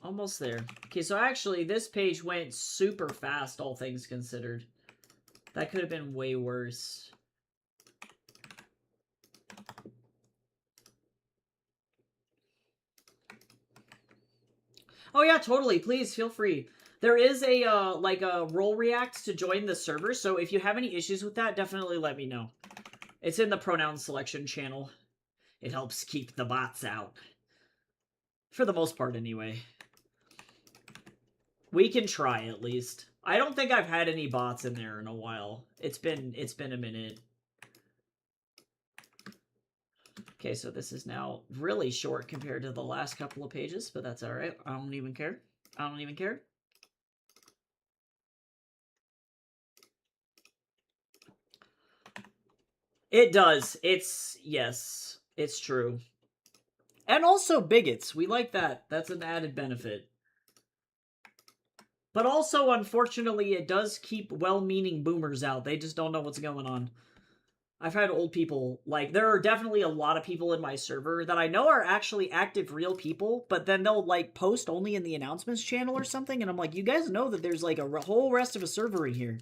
Almost there. Okay, so actually, this page went super fast, all things considered. That could have been way worse. Oh yeah, totally. Please, feel free. There is a, like a role react to join the server, so if you have any issues with that, definitely let me know. It's in the pronoun selection channel. It helps keep the bots out. For the most part, anyway. We can try, at least. I don't think I've had any bots in there in a while. It's been a minute. Okay, so this is now really short compared to the last couple of pages, but that's alright. I don't even care. I don't even care. It does. Yes, it's true. And also bigots. We like that. That's an added benefit. But also, unfortunately, it does keep well-meaning boomers out. They just don't know what's going on. I've had old people, like, there are definitely a lot of people in my server that I know are actually active real people, but then they'll, like, post only in the announcements channel or something, and I'm like, you guys know that there's, like, a whole rest of a server in here.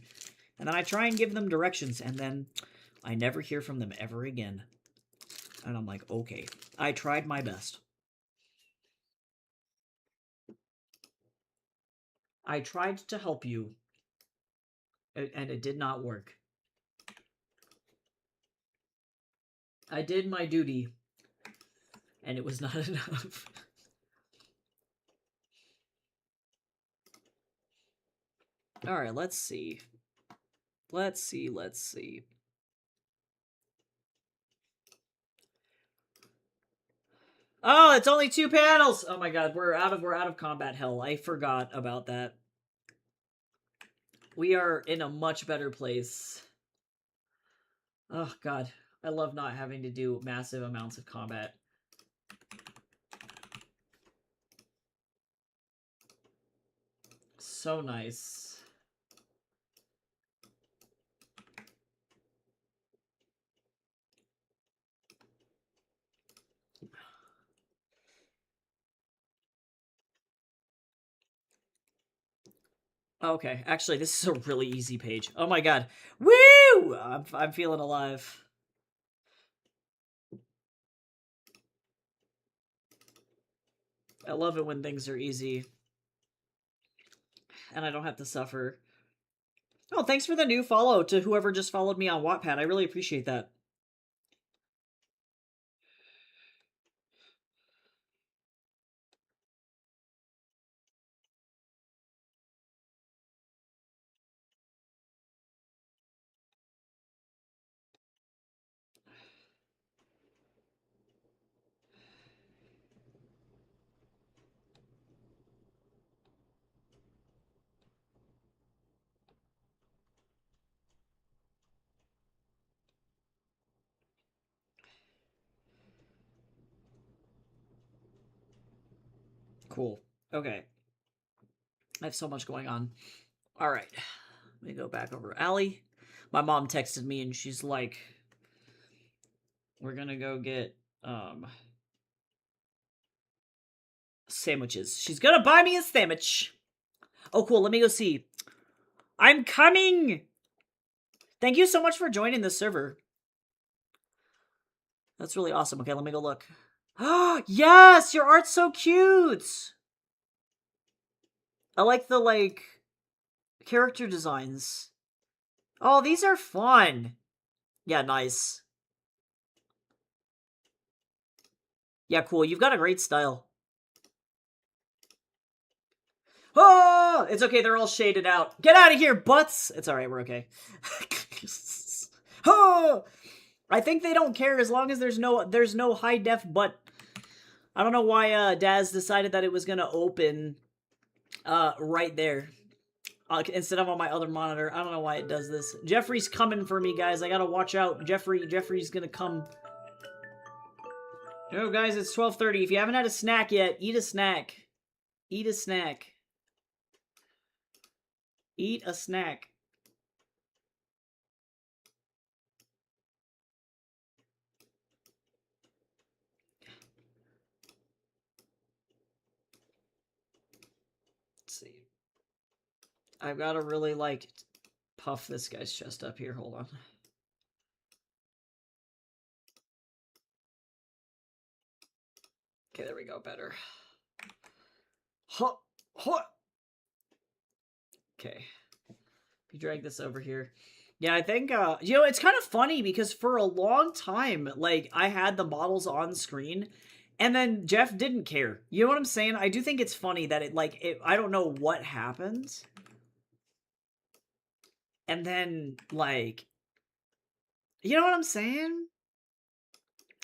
And then I try and give them directions, and then I never hear from them ever again. And I'm like, okay, I tried my best. I tried to help you, and it did not work. I did my duty, and it was not enough. Alright, let's see. Let's see. Oh, it's only 2 panels! Oh my god, we're out of combat hell. I forgot about that. We are in a much better place. Oh god, I love not having to do massive amounts of combat. So nice. Okay, actually, this is a really easy page. Oh my god. Woo! I'm feeling alive. I love it when things are easy. And I don't have to suffer. Oh, thanks for the new follow to whoever just followed me on Wattpad. I really appreciate that. Cool. Okay. I have so much going on. All right. Let me go back over to Allie. My mom texted me and she's like, we're gonna go get sandwiches. She's gonna buy me a sandwich. Oh, cool. Let me go see. I'm coming! Thank you so much for joining the server. That's really awesome. Okay, let me go look. Oh, yes! Your art's so cute! I like the, like, character designs. Oh, these are fun. Yeah, nice. Yeah, cool. You've got a great style. Oh, it's okay. They're all shaded out. Get out of here, butts. It's all right. We're okay. Oh, I think they don't care as long as there's no high def butt. I don't know why Daz decided that it was gonna open right there instead of on my other monitor. I don't know why it does this. Jeffrey's coming for me, guys. I gotta watch out. Jeffrey's gonna come. No, guys, it's 12:30. If you haven't had a snack yet, eat a snack. Eat a snack. Eat a snack. Let's see. I've got to really, like, puff this guy's chest up here. Hold on. Okay, there we go. Better. Huh. Huh. Okay. You drag this over here. Yeah, I think, it's kind of funny because for a long time, like, I had the models on screen, and then Jeff didn't care. You know what I'm saying? I do think it's funny that I don't know what happened. And then, like, you know what I'm saying?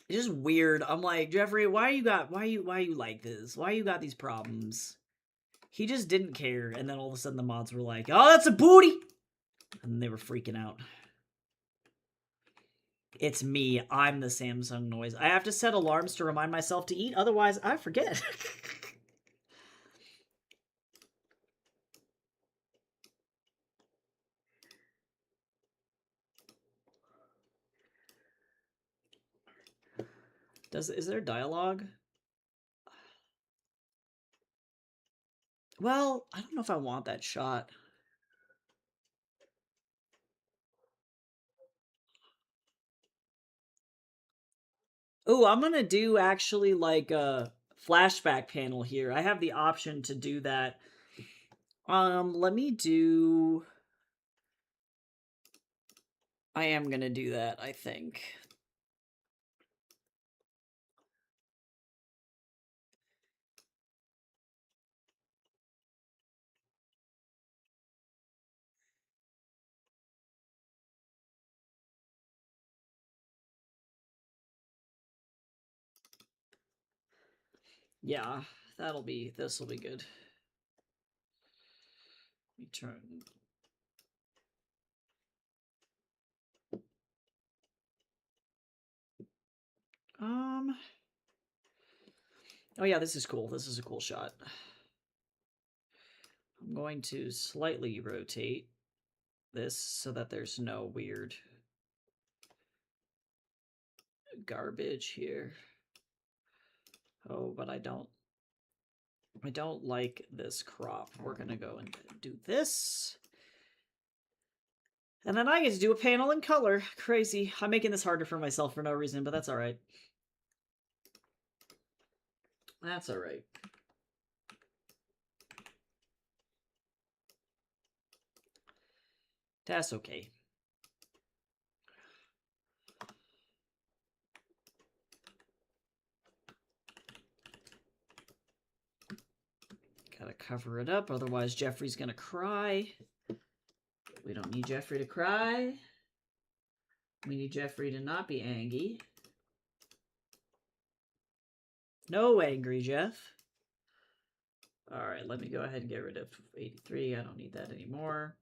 It's just weird. I'm like, Jeffrey, why you like this? Why you got these problems? He just didn't care, and then all of a sudden the mods were like, oh, that's a booty! And they were freaking out. It's me. I'm the Samsung noise. I have to set alarms to remind myself to eat, otherwise I forget. Is there dialogue? Well, I don't know if I want that shot. Ooh, I'm gonna do actually like a flashback panel here. I have the option to do that. Let me do... I am gonna do that, I think. Yeah, this will be good. Let me turn... Oh yeah, this is cool. This is a cool shot. I'm going to slightly rotate this so that there's no weird garbage here. Oh, but I don't like this crop. We're gonna go and do this. And then I get to do a panel in color. Crazy. I'm making this harder for myself for no reason, but that's alright. That's alright. That's okay. Gotta cover it up, otherwise Jeffrey's gonna cry. We don't need Jeffrey to cry. We need Jeffrey to not be angry. No angry, Jeff. Alright, let me go ahead and get rid of 83. I don't need that anymore.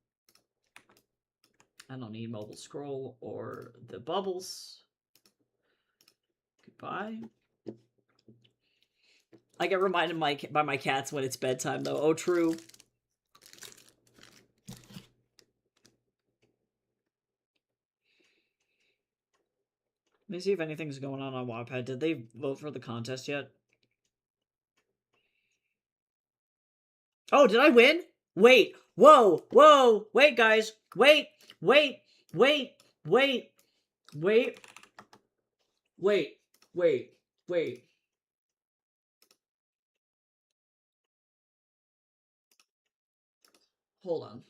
I don't need mobile scroll or the bubbles. Goodbye. I get reminded by my cats when it's bedtime, though. Oh, true. Let me see if anything's going on Wattpad. Did they vote for the contest yet? Oh, did I win? Wait. Whoa. Whoa. Wait, guys. Wait. Wait. Wait. Wait. Wait. Wait. Wait. Wait. Hold on.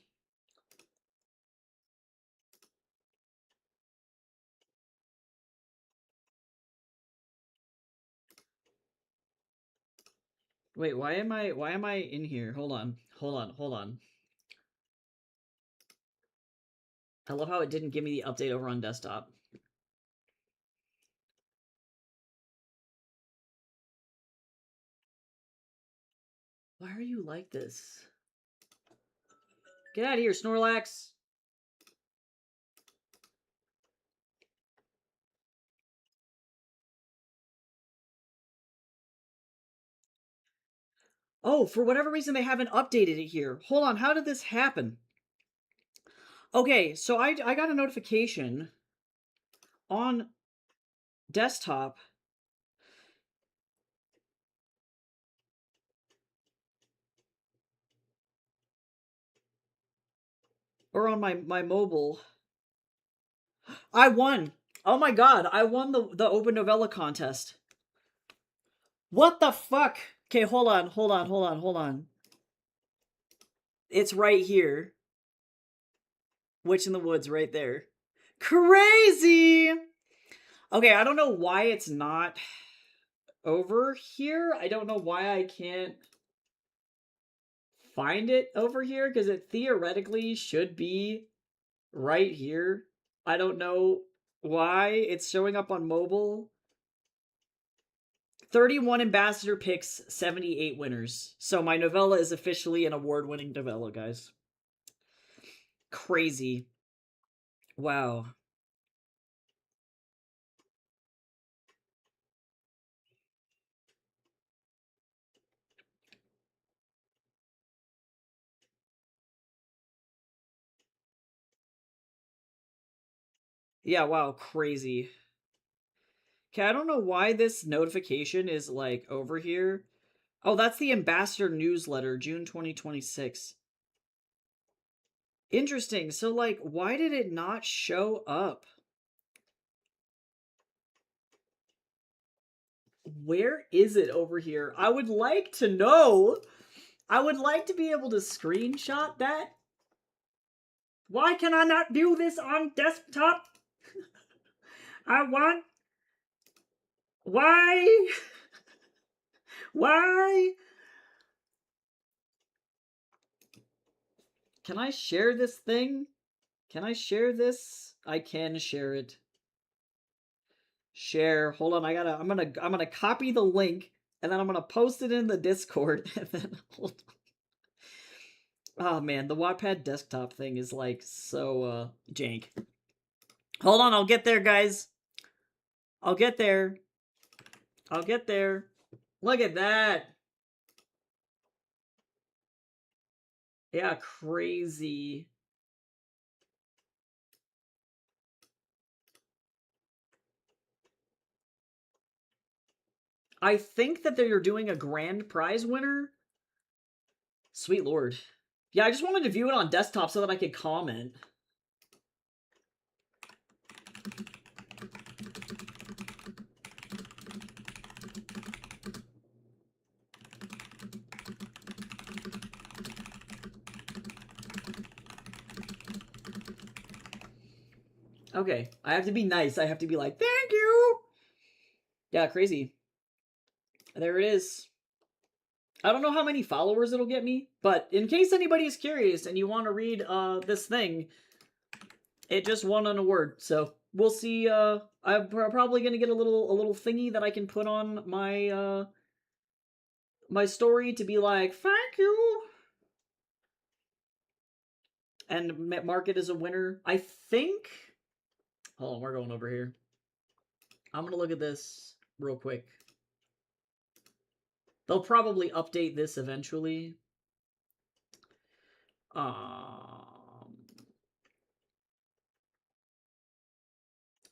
Wait, why am I in here? Hold on. I love how it didn't give me the update over on desktop. Why are you like this? Get out of here, Snorlax! Oh, for whatever reason they haven't updated it here. Hold on, how did this happen? Okay, so I got a notification on desktop. Or on my mobile. I won! Oh my god, I won the Open Novella contest. What the fuck? Okay, hold on. It's right here. Witch in the Woods right there. Crazy! Okay, I don't know why it's not over here. I don't know why I can't find it over here, because it theoretically should be right here. I don't know why it's showing up on mobile. 31 ambassador picks, 78 winners. So my novella is officially an award-winning novella, guys. Crazy. Wow. Yeah, wow, crazy. Okay, I don't know why this notification is, like, over here. Oh, that's the Ambassador newsletter, June 2026. Interesting. So, like, why did it not show up? Where is it over here? I would like to know. I would like to be able to screenshot that. Why can I not do this on desktop? I want... Why? Why? Can I share this thing? Can I share this? I can share it. Share. Hold on, I'm gonna copy the link and then I'm gonna post it in the Discord and then hold on. Oh man, the Wattpad desktop thing is like so jank. Hold on, I'll get there, guys. I'll get there. I'll get there. Look at that. Yeah, crazy. I think that they're doing a grand prize winner. Sweet lord. Yeah, I just wanted to view it on desktop so that I could comment. Okay, I have to be nice. I have to be like, thank you! Yeah, crazy. There it is. I don't know how many followers it'll get me, but in case anybody is curious and you want to read this thing, it just won an award. So we'll see. I'm probably gonna get a little thingy that I can put on my my story to be like, thank you, and mark it as a winner. I think. Hold on, we're going over here. I'm gonna look at this real quick. They'll probably update this eventually. Let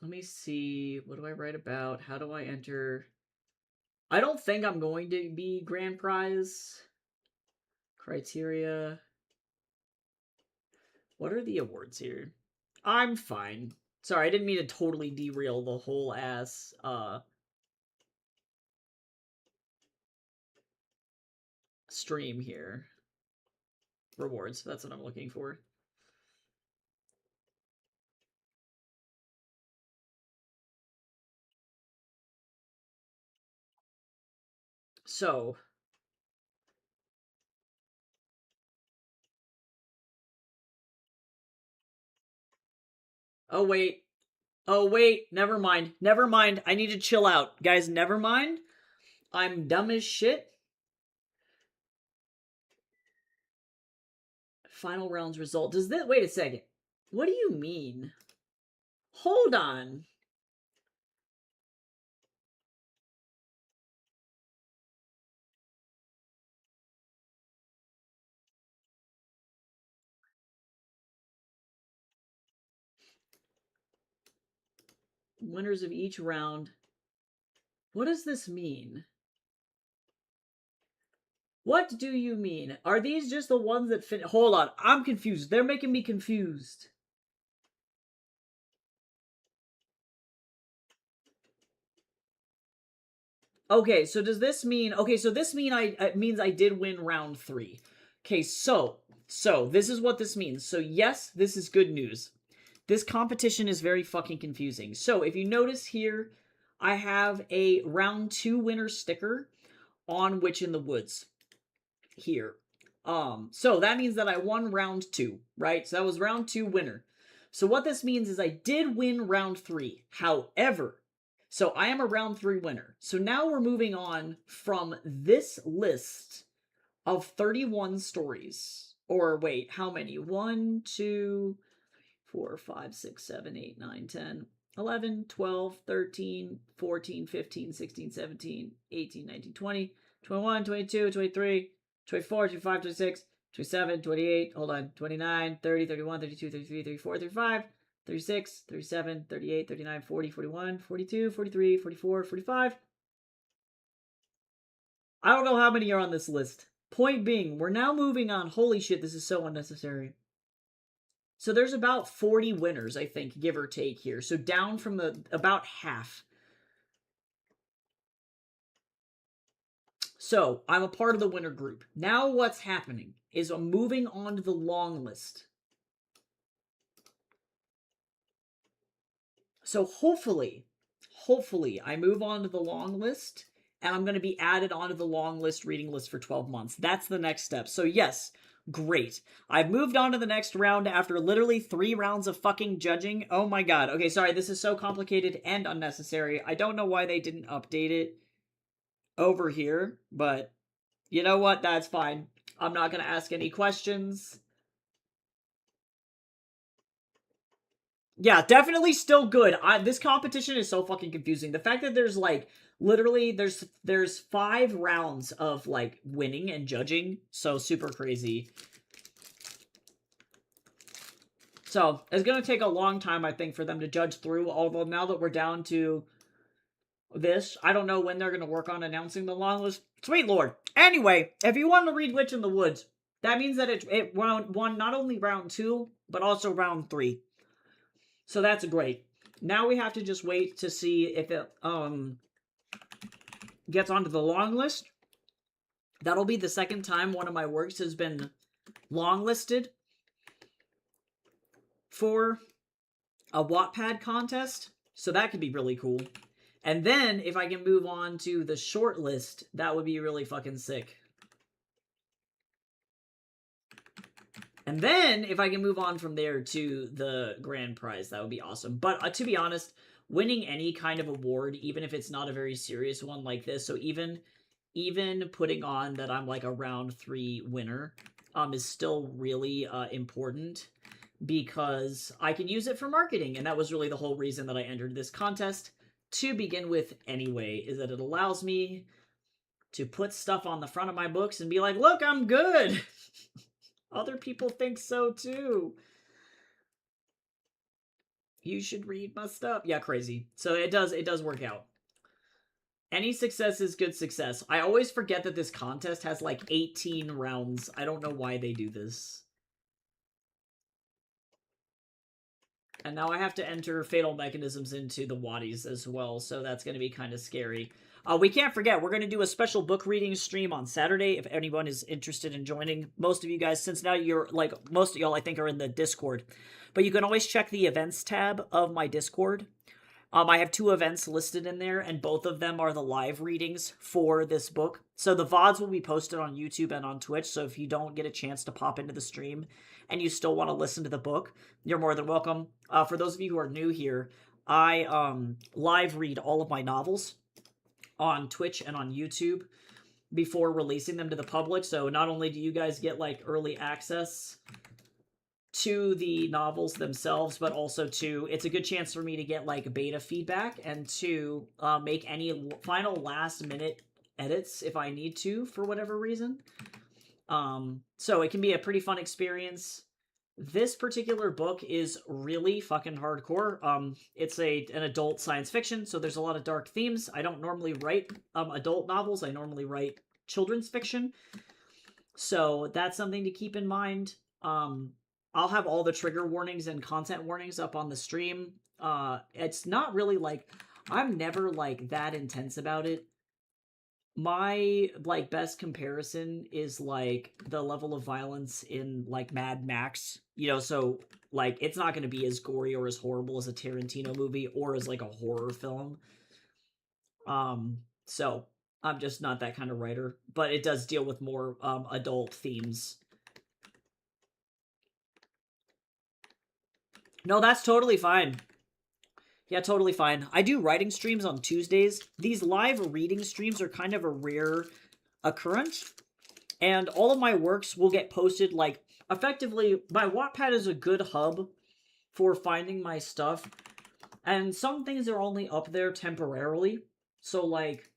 me see. What do I write about? How do I enter? I don't think I'm going to be grand prize. Criteria. What are the awards here? I'm fine. Sorry, I didn't mean to totally derail the whole ass stream here. Rewards, that's what I'm looking for. So, Oh, wait. Oh, wait. Never mind. Never mind. I need to chill out. Guys, never mind. I'm dumb as shit. Final round's result. Does this... Wait a second. What do you mean? Hold on. Winners of each round. What does this mean? What do you mean? Are these just the ones that fit? Hold on. I'm confused. They're making me confused. Okay, so does this mean... Okay, so this means I did win round 3. Okay, so this is what this means. So yes, this is good news. This competition is very fucking confusing. So if you notice here, I have a round 2 winner sticker on Witch in the Woods here. So that means that I won round 2, right? So that was round 2 winner. So what this means is I did win round 3. However, so I am a round 3 winner. So now we're moving on from this list of 31 stories. Or wait, how many? 1, 2, 4, 5, 6, 7, 8, 9, 10, 11, 12, 13, 14, 15, 16, 17, 18, 19, 20, 21, 22, 23, 24, 25, 26, 27, 28, hold on, 29, 30, 31, 32, 33, 34, 35, 36, 37, 38, 39, 40, 41, 42, 43, 44, 45. I don't know how many are on this list. Point being, we're now moving on. Holy shit, this is so unnecessary. So there's about 40 winners, I think, give or take here. So down from about half. So I'm a part of the winner group. Now what's happening is I'm moving on to the long list. So hopefully I move on to the long list and I'm going to be added onto the long list reading list for 12 months. That's the next step. So yes, great. I've moved on to the next round after literally 3 rounds of fucking judging. Oh my god. Okay, sorry, this is so complicated and unnecessary. I don't know why they didn't update it over here, but you know what? That's fine. I'm not going to ask any questions. Yeah, definitely still good. This competition is so fucking confusing. The fact that there's like literally there's 5 rounds of like winning and judging, so super crazy. So it's gonna take a long time, I think, for them to judge through. Although now that we're down to this, I don't know when they're gonna work on announcing the long list. Sweet lord. Anyway, if you want to read Witch in the Woods, that means that it won not only round 2 but also round 3. So that's great. Now we have to just wait to see if it gets onto the long list. That'll be the second time one of my works has been long listed for a Wattpad contest. So that could be really cool. And then if I can move on to the short list, that would be really fucking sick. And then, if I can move on from there to the grand prize, that would be awesome. But to be honest, winning any kind of award, even if it's not a very serious one like this, so even putting on that I'm like a round 3 winner, is still really important because I can use it for marketing. And that was really the whole reason that I entered this contest to begin with anyway, is that it allows me to put stuff on the front of my books and be like, look, I'm good. Other people think so too. You should read my stuff. Yeah, crazy. So it does work out. Any success is good success. I always forget that this contest has like 18 rounds. I don't know why they do this. And now I have to enter Fatal Mechanisms into the Waddies as well, so that's going to be kind of scary. We can't forget, we're going to do a special book reading stream on Saturday if anyone is interested in joining. Most of you guys, since now you're, like, most of y'all I think are in the Discord. But you can always check the events tab of my Discord. I have 2 events listed in there, and both of them are the live readings for this book. So the VODs will be posted on YouTube and on Twitch, so if you don't get a chance to pop into the stream and you still want to listen to the book, you're more than welcome. For those of you who are new here, I live read all of my novels on Twitch and on YouTube before releasing them to the public, so not only do you guys get, like, early access to the novels themselves, but also to, it's a good chance for me to get, like, beta feedback and to make any final last-minute edits if I need to, for whatever reason. So it can be a pretty fun experience. This particular book is really fucking hardcore. It's an adult science fiction, so there's a lot of dark themes. I don't normally write adult novels. I normally write children's fiction. So that's something to keep in mind. I'll have all the trigger warnings and content warnings up on the stream. It's not really like, I'm never like that intense about it. My, like, best comparison is, like, the level of violence in, like, Mad Max. You know, so, like, it's not going to be as gory or as horrible as a Tarantino movie or as, like, a horror film. So, I'm just not that kind of writer. But it does deal with more, adult themes. No, that's totally fine. Yeah, totally fine. I do writing streams on Tuesdays. These live reading streams are kind of a rare occurrence. And all of my works will get posted, like, effectively, my Wattpad is a good hub for finding my stuff. And some things are only up there temporarily. So, like,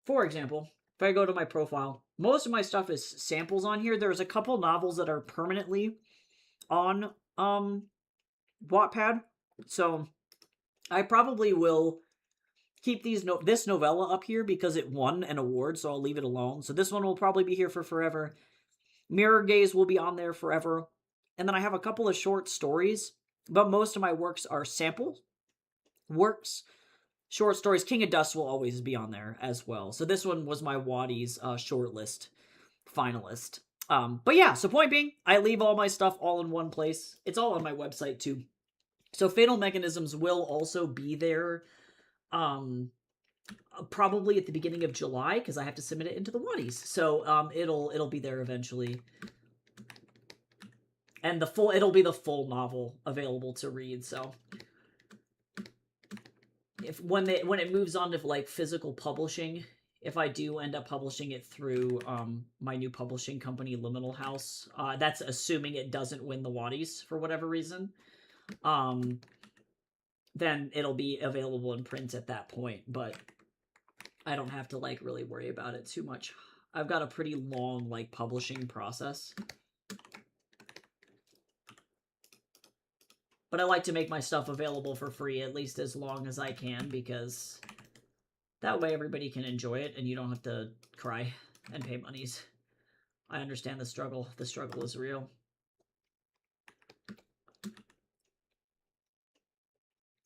for example, if I go to my profile, most of my stuff is samples on here. There's a couple novels that are permanently on, Wattpad. So I probably will keep this novella up here because it won an award, so I'll leave it alone. So this one will probably be here for forever. Mirror Gaze will be on there forever. And then I have a couple of short stories, but most of my works are sample works. Short stories. King of Dust will always be on there as well. So this one was my Waddy's shortlist finalist. But yeah, so point being, I leave all my stuff all in one place. It's all on my website too. So Fatal Mechanisms will also be there probably at the beginning of July because I have to submit it into the Waddies. So it'll be there eventually. And it'll be the full novel available to read, so when it moves on to, like, physical publishing, if I do end up publishing it through my new publishing company, Liminal House, that's assuming it doesn't win the Waddies for whatever reason. Then it'll be available in print at that point, but I don't have to, like, really worry about it too much. I've got a pretty long, like, publishing process. But I like to make my stuff available for free at least as long as I can, because that way everybody can enjoy it and you don't have to cry and pay monies. I understand the struggle. The struggle is real.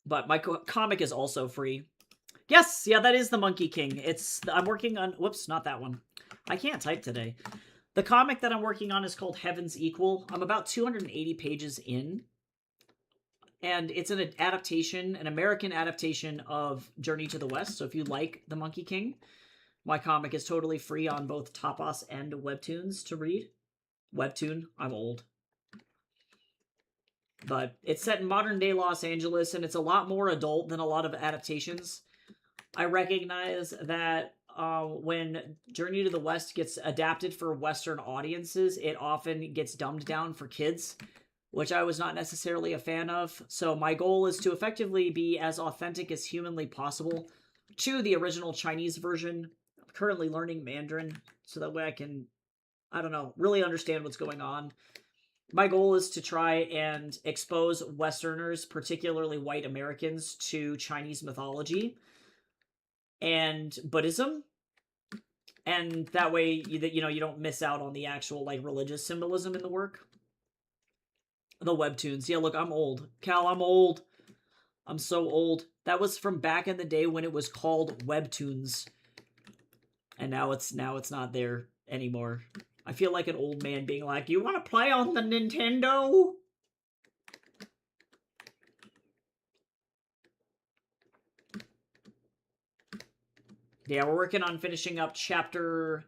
But my comic is also free. Yes, yeah, that is the Monkey King. I'm working on, whoops, not that one. I can't type today. The comic that I'm working on is called Heaven's Equal. I'm about 280 pages in. And it's an adaptation, an American adaptation of Journey to the West. So if you like the Monkey King, my comic is totally free on both Tapas and Webtoons to read. Webtoon, I'm old. But it's set in modern-day Los Angeles, and it's a lot more adult than a lot of adaptations. I recognize that when Journey to the West gets adapted for Western audiences, it often gets dumbed down for kids, which I was not necessarily a fan of. So my goal is to effectively be as authentic as humanly possible to the original Chinese version. I'm currently learning Mandarin, so that way I can, I don't know, really understand what's going on. My goal is to try and expose Westerners, particularly white Americans, to Chinese mythology and Buddhism. And that way, you don't miss out on the actual, like, religious symbolism in the work. The Webtoons. Yeah, look, I'm old. Cal, I'm old. I'm so old. That was from back in the day when it was called Webtoons. And now it's not there anymore. I feel like an old man being like, you want to play on the Nintendo? Yeah, we're working on finishing up chapter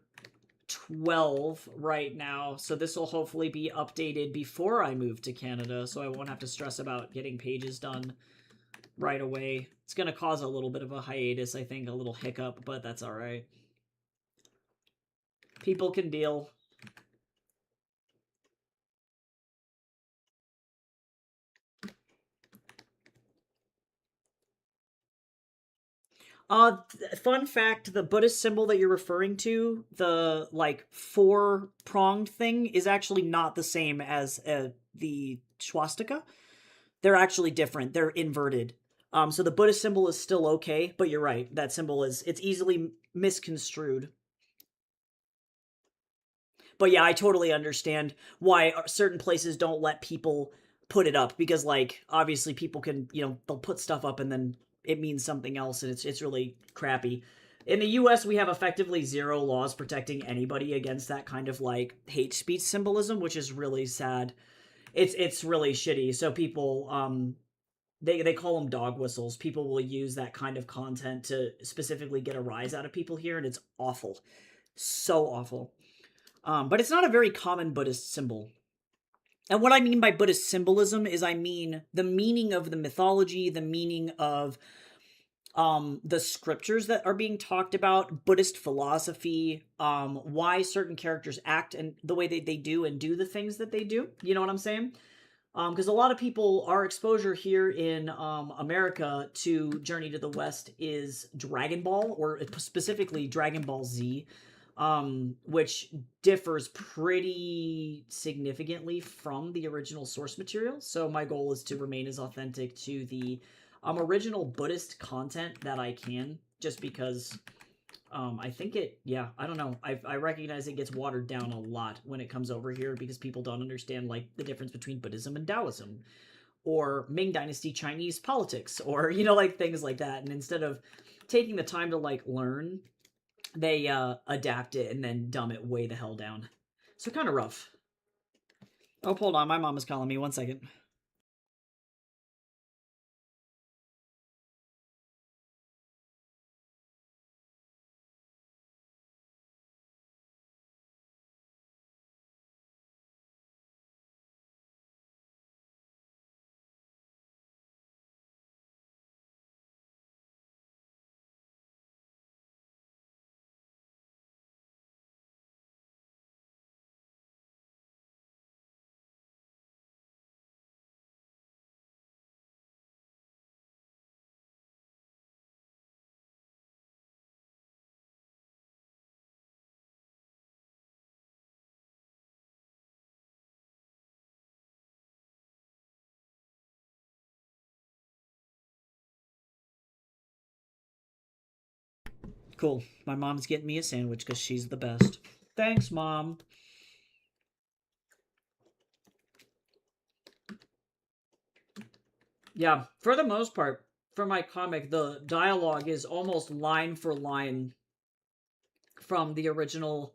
12 right now, so this will hopefully be updated before I move to Canada, so I won't have to stress about getting pages done right away. It's going to cause a little bit of a hiatus, I think, a little hiccup, but that's alright. People can deal. Fun fact, the Buddhist symbol that you're referring to, the, like, four-pronged thing, is actually not the same as the swastika. They're actually different. They're inverted. So the Buddhist symbol is still okay, but you're right. That symbol it's easily misconstrued. But yeah, I totally understand why certain places don't let people put it up, because, like, obviously people can, they'll put stuff up and then it means something else, and it's really crappy. In the US, we have effectively zero laws protecting anybody against that kind of, like, hate speech symbolism, which is really sad. It's really shitty. So people they call them dog whistles. People will use that kind of content to specifically get a rise out of people here, and it's awful. So awful. But it's not a very common Buddhist symbol. And what I mean by Buddhist symbolism is I mean the meaning of the mythology, the meaning of the scriptures that are being talked about, Buddhist philosophy, why certain characters act and the way they do and do the things that they do. You know what I'm saying? Because a lot of people, our exposure here in America to Journey to the West is Dragon Ball, or specifically Dragon Ball Z, which differs pretty significantly from the original source material. So my goal is to remain as authentic to the original Buddhist content that I can, just because I think I don't know. I recognize it gets watered down a lot when it comes over here because people don't understand, like, the difference between Buddhism and Taoism, or Ming Dynasty Chinese politics, or, like, things like that. And instead of taking the time to, like, learn, they adapt it and then dumb it way the hell down. So kind of rough. Oh, hold on. My mom is calling me. 1 second. Cool. My mom's getting me a sandwich because she's the best. Thanks, Mom. Yeah, for the most part, for my comic, the dialogue is almost line for line from the original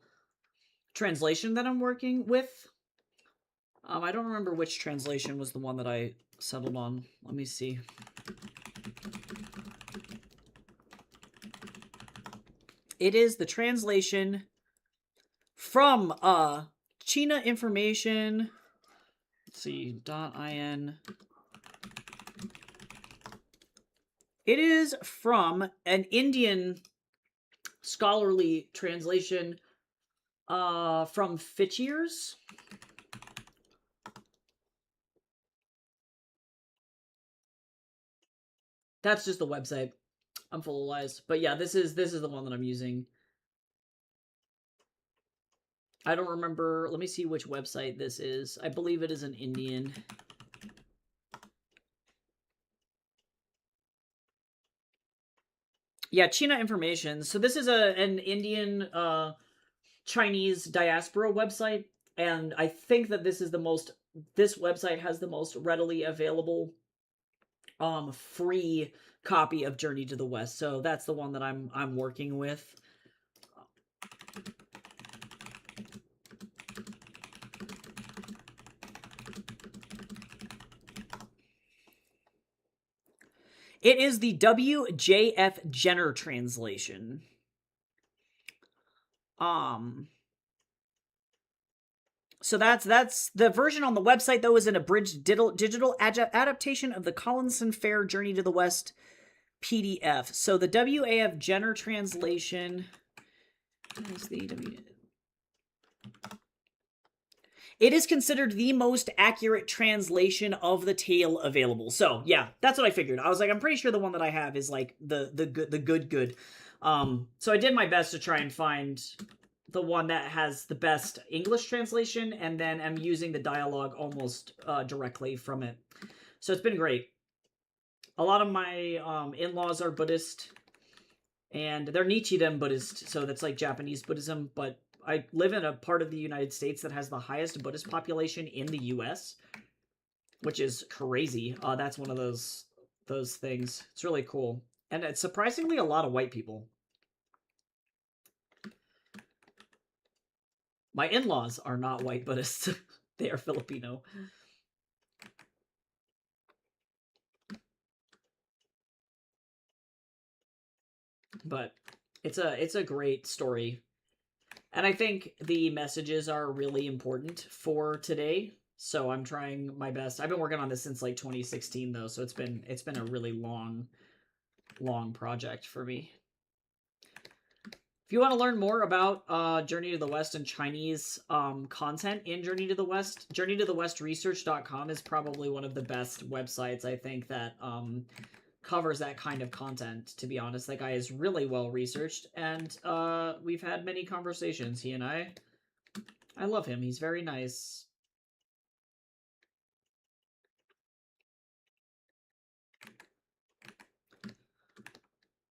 translation that I'm working with. I don't remember which translation was the one that I settled on. Let me see. It is the translation from China Information. Let's see, .in. It is from an Indian scholarly translation from Fitchiers. That's just the website. I'm full of lies. But yeah, this is the one that I'm using. I don't remember. Let me see which website this is. I believe it is an Indian. Yeah, China Information. So this is an Indian Chinese diaspora website, and I think that this website has the most readily available free copy of Journey to the West. So that's the one that I'm working with. It is the W.J.F. Jenner translation. So that's the version on the website, though, is an abridged digital adaptation of the Collinson Fair Journey to the West PDF. So the WAF Jenner translation is it is considered the most accurate translation of the tale available. So yeah, that's what I figured. I was like, I'm pretty sure the one that I have is like the good. So I did my best to try and find the one that has the best English translation, and then I'm using the dialogue almost directly from it. So it's been great. A lot of my in-laws are Buddhist, and they're Nichiren Buddhist, so that's like Japanese Buddhism, but I live in a part of the United States that has the highest Buddhist population in the US, which is crazy. That's one of those things. It's really cool. And it's surprisingly a lot of white people. My in-laws are not white Buddhists. They are Filipino. But it's a great story. And I think the messages are really important for today. So I'm trying my best. I've been working on this since like 2016 though, so it's been a really long project for me. If you want to learn more about Journey to the West and Chinese content in Journey to the West, journeytothewestresearch.com is probably one of the best websites, I think, that covers that kind of content, to be honest. That guy is really well researched, and we've had many conversations, he and I. I love him. He's very nice.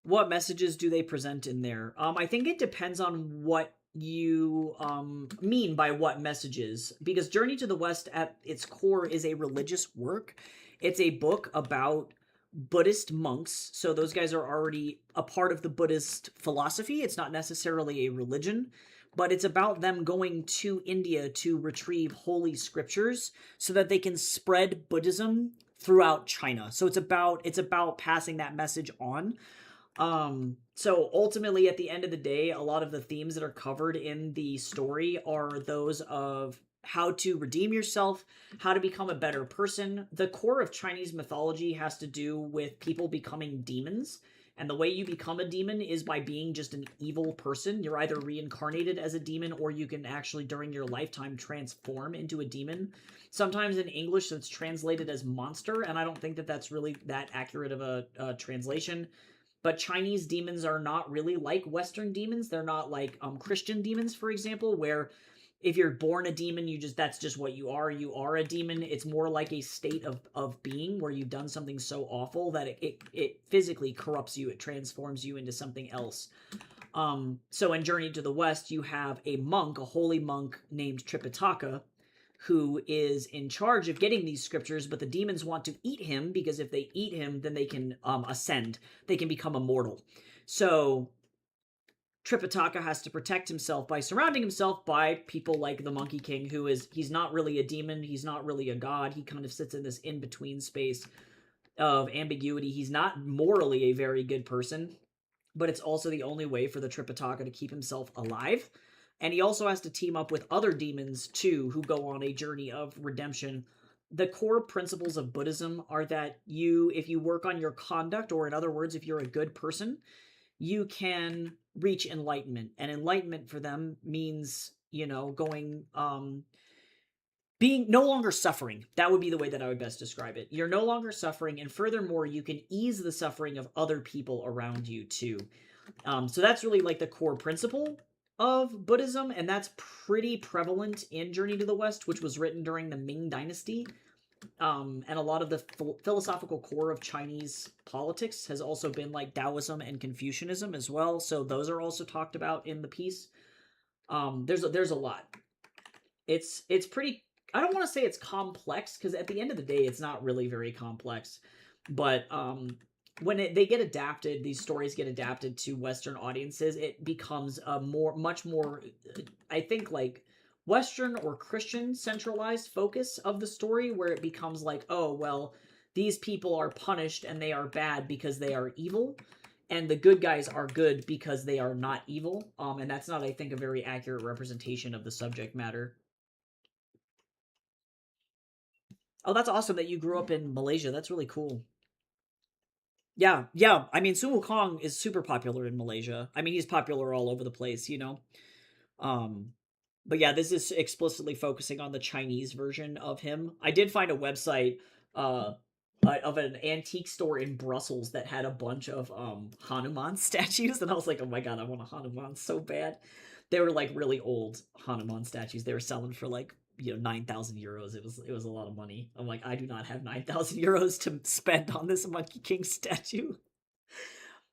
What messages do they present in there? I think it depends on what you mean by what messages, because Journey to the West at its core is a religious work. It's a book about Buddhist monks, so those guys are already a part of the Buddhist philosophy. It's not necessarily a religion, but it's about them going to India to retrieve holy scriptures so that they can spread Buddhism throughout China. So it's about passing that message on. So ultimately, at the end of the day, a lot of the themes that are covered in the story are those of how to redeem yourself, how to become a better person. The core of Chinese mythology has to do with people becoming demons. And the way you become a demon is by being just an evil person. You're either reincarnated as a demon, or you can actually, during your lifetime, transform into a demon. Sometimes in English, it's translated as monster, and I don't think that that's really that accurate of a translation. But Chinese demons are not really like Western demons. They're not like Christian demons, for example, where if you're born a demon, that's just what you are. You are a demon. It's more like a state of being where you've done something so awful that it physically corrupts you. It transforms you into something else. So in Journey to the West, you have a monk, a holy monk named Tripitaka, who is in charge of getting these scriptures, but the demons want to eat him, because if they eat him, then they can ascend. They can become immortal. So Tripitaka has to protect himself by surrounding himself by people like the Monkey King, he's not really a demon, he's not really a god, he kind of sits in this in-between space of ambiguity. He's not morally a very good person, but it's also the only way for the Tripitaka to keep himself alive. And he also has to team up with other demons, too, who go on a journey of redemption. The core principles of Buddhism are that if you work on your conduct, or in other words, if you're a good person, you can reach enlightenment. And enlightenment for them means, going, being no longer suffering. That would be the way that I would best describe it. You're no longer suffering, and furthermore, you can ease the suffering of other people around you, too. So that's really like the core principle of Buddhism, and that's pretty prevalent in Journey to the West, which was written during the Ming Dynasty. And a lot of the philosophical core of Chinese politics has also been like Taoism and Confucianism as well. So those are also talked about in the piece. There's a lot. It's pretty. I don't want to say it's complex, because at the end of the day, it's not really very complex. But when they get adapted, these stories get adapted to Western audiences, it becomes a much more, I think, like Western or Christian centralized focus of the story, where it becomes like, oh, well, these people are punished and they are bad because they are evil. and the good guys are good because they are not evil. And that's not, I think, a very accurate representation of the subject matter. Oh, that's awesome that you grew up in Malaysia. That's really cool. Yeah, yeah. I mean, Sun Wukong is super popular in Malaysia. I mean, he's popular all over the place, you know. Um, but yeah, this is explicitly focusing on the Chinese version of him. I did find a website uh of an antique store in Brussels that had a bunch of Hanuman statues, and I was like, oh my god, I want a Hanuman so bad. They were like really old Hanuman statues. They were selling for like, you know, 9,000 euros. It was a lot of money. I'm like, I do not have 9,000 euros to spend on this Monkey King statue.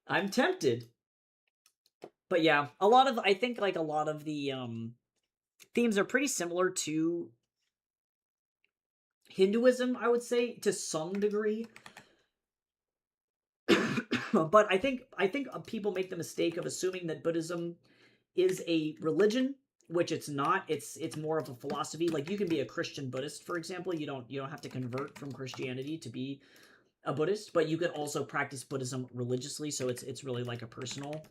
I'm tempted. But yeah, a lot of, I think like a lot of the themes are pretty similar to Hinduism, I would say, to some degree. But I think people make the mistake of assuming that Buddhism is a religion, which it's not. It's more of a philosophy. Like, you can be a Christian Buddhist, for example. You don't have to convert from Christianity to be a Buddhist, but you can also practice Buddhism religiously, so it's really like a personal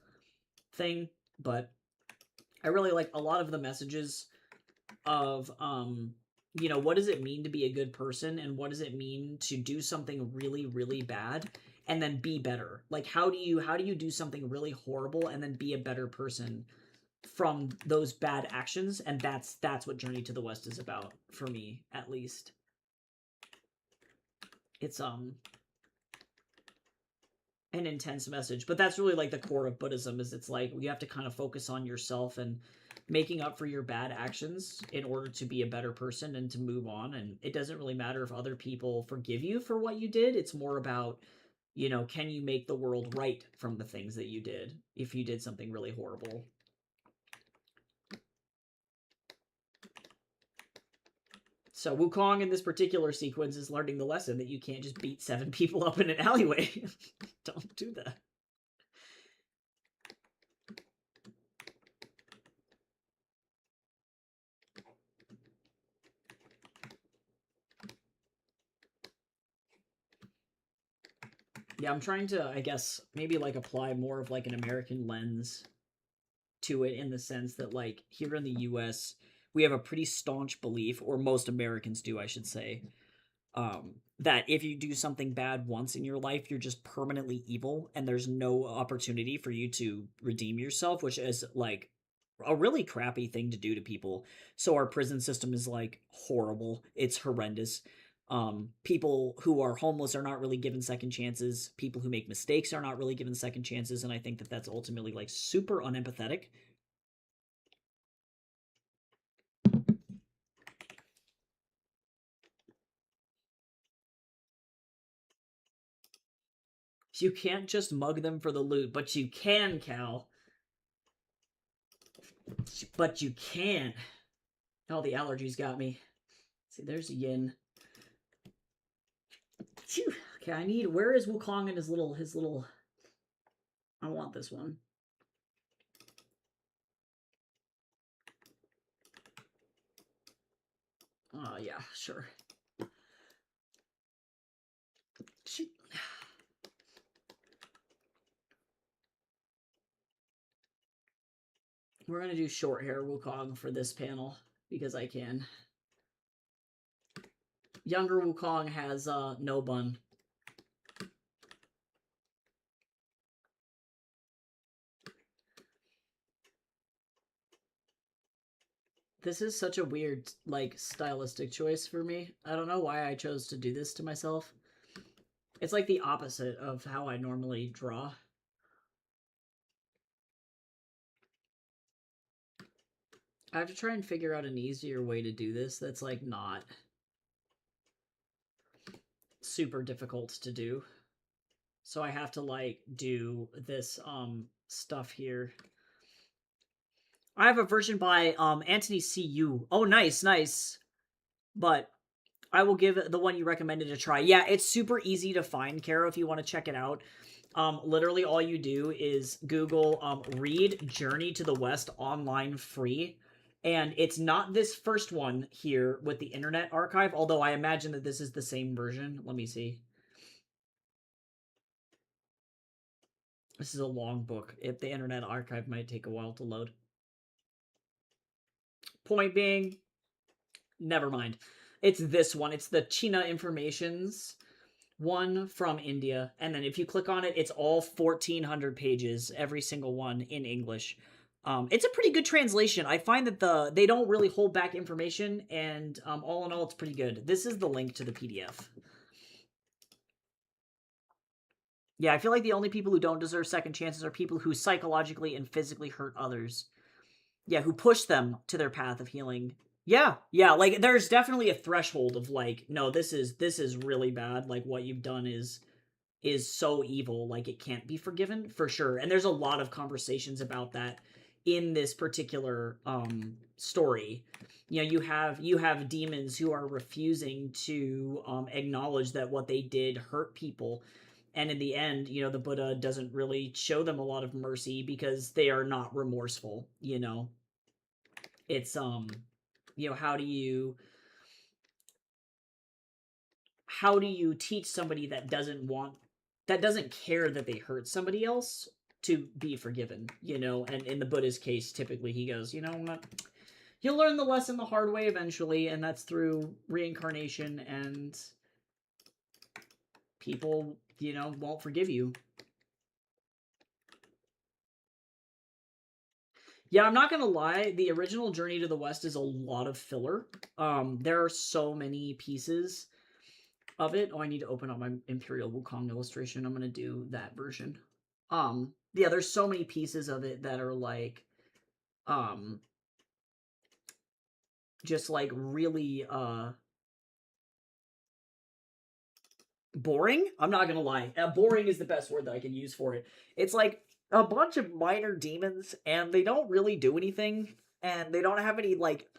thing. But I really like a lot of the messages of you know, what does it mean to be a good person, and what does it mean to do something really, really bad and then be better? Like, how do you do something really horrible and then be a better person from those bad actions? And that's what Journey to the West is about, for me at least. It's an intense message, but that's really like the core of Buddhism. Is it's like you have to kind of focus on yourself and making up for your bad actions in order to be a better person and to move on. And it doesn't really matter if other people forgive you for what you did. It's more about, you know, can you make the world right from the things that you did if you did something really horrible. So Wukong in this particular sequence is learning the lesson that you can't just beat 7 people up in an alleyway. Don't do that. Yeah, I'm trying to, I guess, maybe like apply more of like an American lens to it, in the sense that, like, here in the US, we have a pretty staunch belief, or most Americans do, I should say, that if you do something bad once in your life, you're just permanently evil and there's no opportunity for you to redeem yourself, which is like a really crappy thing to do to people. So our prison system is like horrible. It's horrendous. People who are homeless are not really given second chances. People who make mistakes are not really given second chances, and I think that that's ultimately like super unempathetic. You can't just mug them for the loot, but you can, Cal. But you can. Oh, the allergies got me. See, there's Yin. Phew. Okay, I need. Where is Wukong and his little? I want this one. Oh yeah, sure. Shoot. We're gonna do short hair Wukong for this panel because I can. Younger Wukong has no bun. This is such a weird, like, stylistic choice for me. I don't know why I chose to do this to myself. It's like the opposite of how I normally draw. I have to try and figure out an easier way to do this that's, like, not super difficult to do. So I have to, like, do this stuff here. I have a version by Anthony C.U. Oh, nice, nice. But I will give the one you recommended a try. Yeah, it's super easy to find, Kara, if you want to check it out. Literally all you do is Google read Journey to the West online free. And it's not this first one here with the Internet Archive, although I imagine that this is the same version. Let me see. This is a long book. If the Internet Archive might take a while to load. Point being, never mind. It's this one. It's the China Informations one from India. And then if you click on it, it's all 1,400 pages, every single one in English. It's a pretty good translation. I find that they don't really hold back information, and all in all, it's pretty good. This is the link to the PDF. Yeah, I feel like the only people who don't deserve second chances are people who psychologically and physically hurt others. Yeah, who push them to their path of healing. Yeah, like there's definitely a threshold of like, no, this is really bad. Like what you've done is so evil, like it can't be forgiven, for sure. And there's a lot of conversations about that in this particular story. You know, you have demons who are refusing to acknowledge that what they did hurt people. And in the end, you know, the Buddha doesn't really show them a lot of mercy because they are not remorseful, you know. It's you know, how do you teach somebody that doesn't care that they hurt somebody else to be forgiven, you know? And in the Buddha's case, typically he goes, you know what? You'll learn the lesson the hard way eventually, and that's through reincarnation, and people, you know, won't forgive you. Yeah, I'm not gonna lie, the original Journey to the West is a lot of filler. There are so many pieces of it. Oh, I need to open up my Imperial Wukong illustration. I'm gonna do that version. Yeah, there's so many pieces of it that are like, just like really, boring. I'm not gonna lie. Boring is the best word that I can use for it. It's like a bunch of minor demons, and they don't really do anything, and they don't have any, like,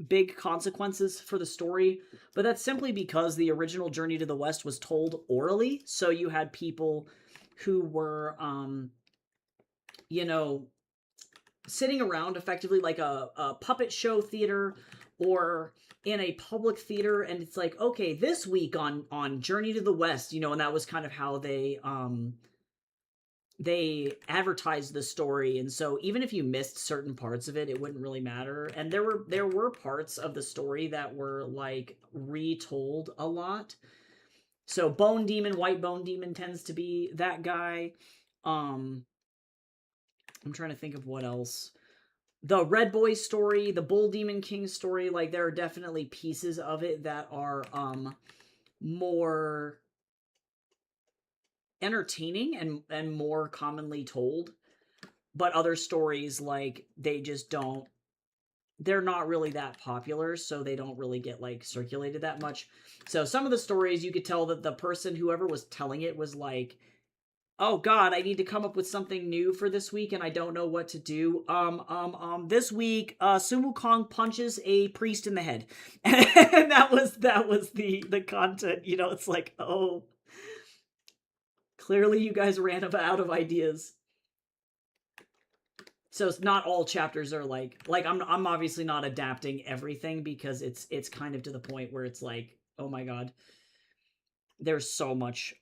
big consequences for the story, but that's simply because the original Journey to the West was told orally, so you had people who were, you know, sitting around effectively like a puppet show theater or in a public theater, and it's like, okay, this week on Journey to the West, you know, and that was kind of how they advertised the story. And so even if you missed certain parts of it, it wouldn't really matter. And there were parts of the story that were like retold a lot. So Bone Demon, White Bone Demon tends to be that guy. I'm trying to think of what else. The Red Boy story, the Bull Demon King story, like there are definitely pieces of it that are more entertaining and more commonly told. But other stories, like, they just don't, they're not really that popular, so they don't really get like circulated that much. So some of the stories, you could tell that the person, whoever was telling it, was like, oh god, I need to come up with something new for this week and I don't know what to do. This week, Sun Wukong punches a priest in the head. And that was the content, you know. It's like, oh, clearly you guys ran out of ideas. So it's not all chapters are like I'm obviously not adapting everything, because it's kind of to the point where it's like, oh my god, there's so much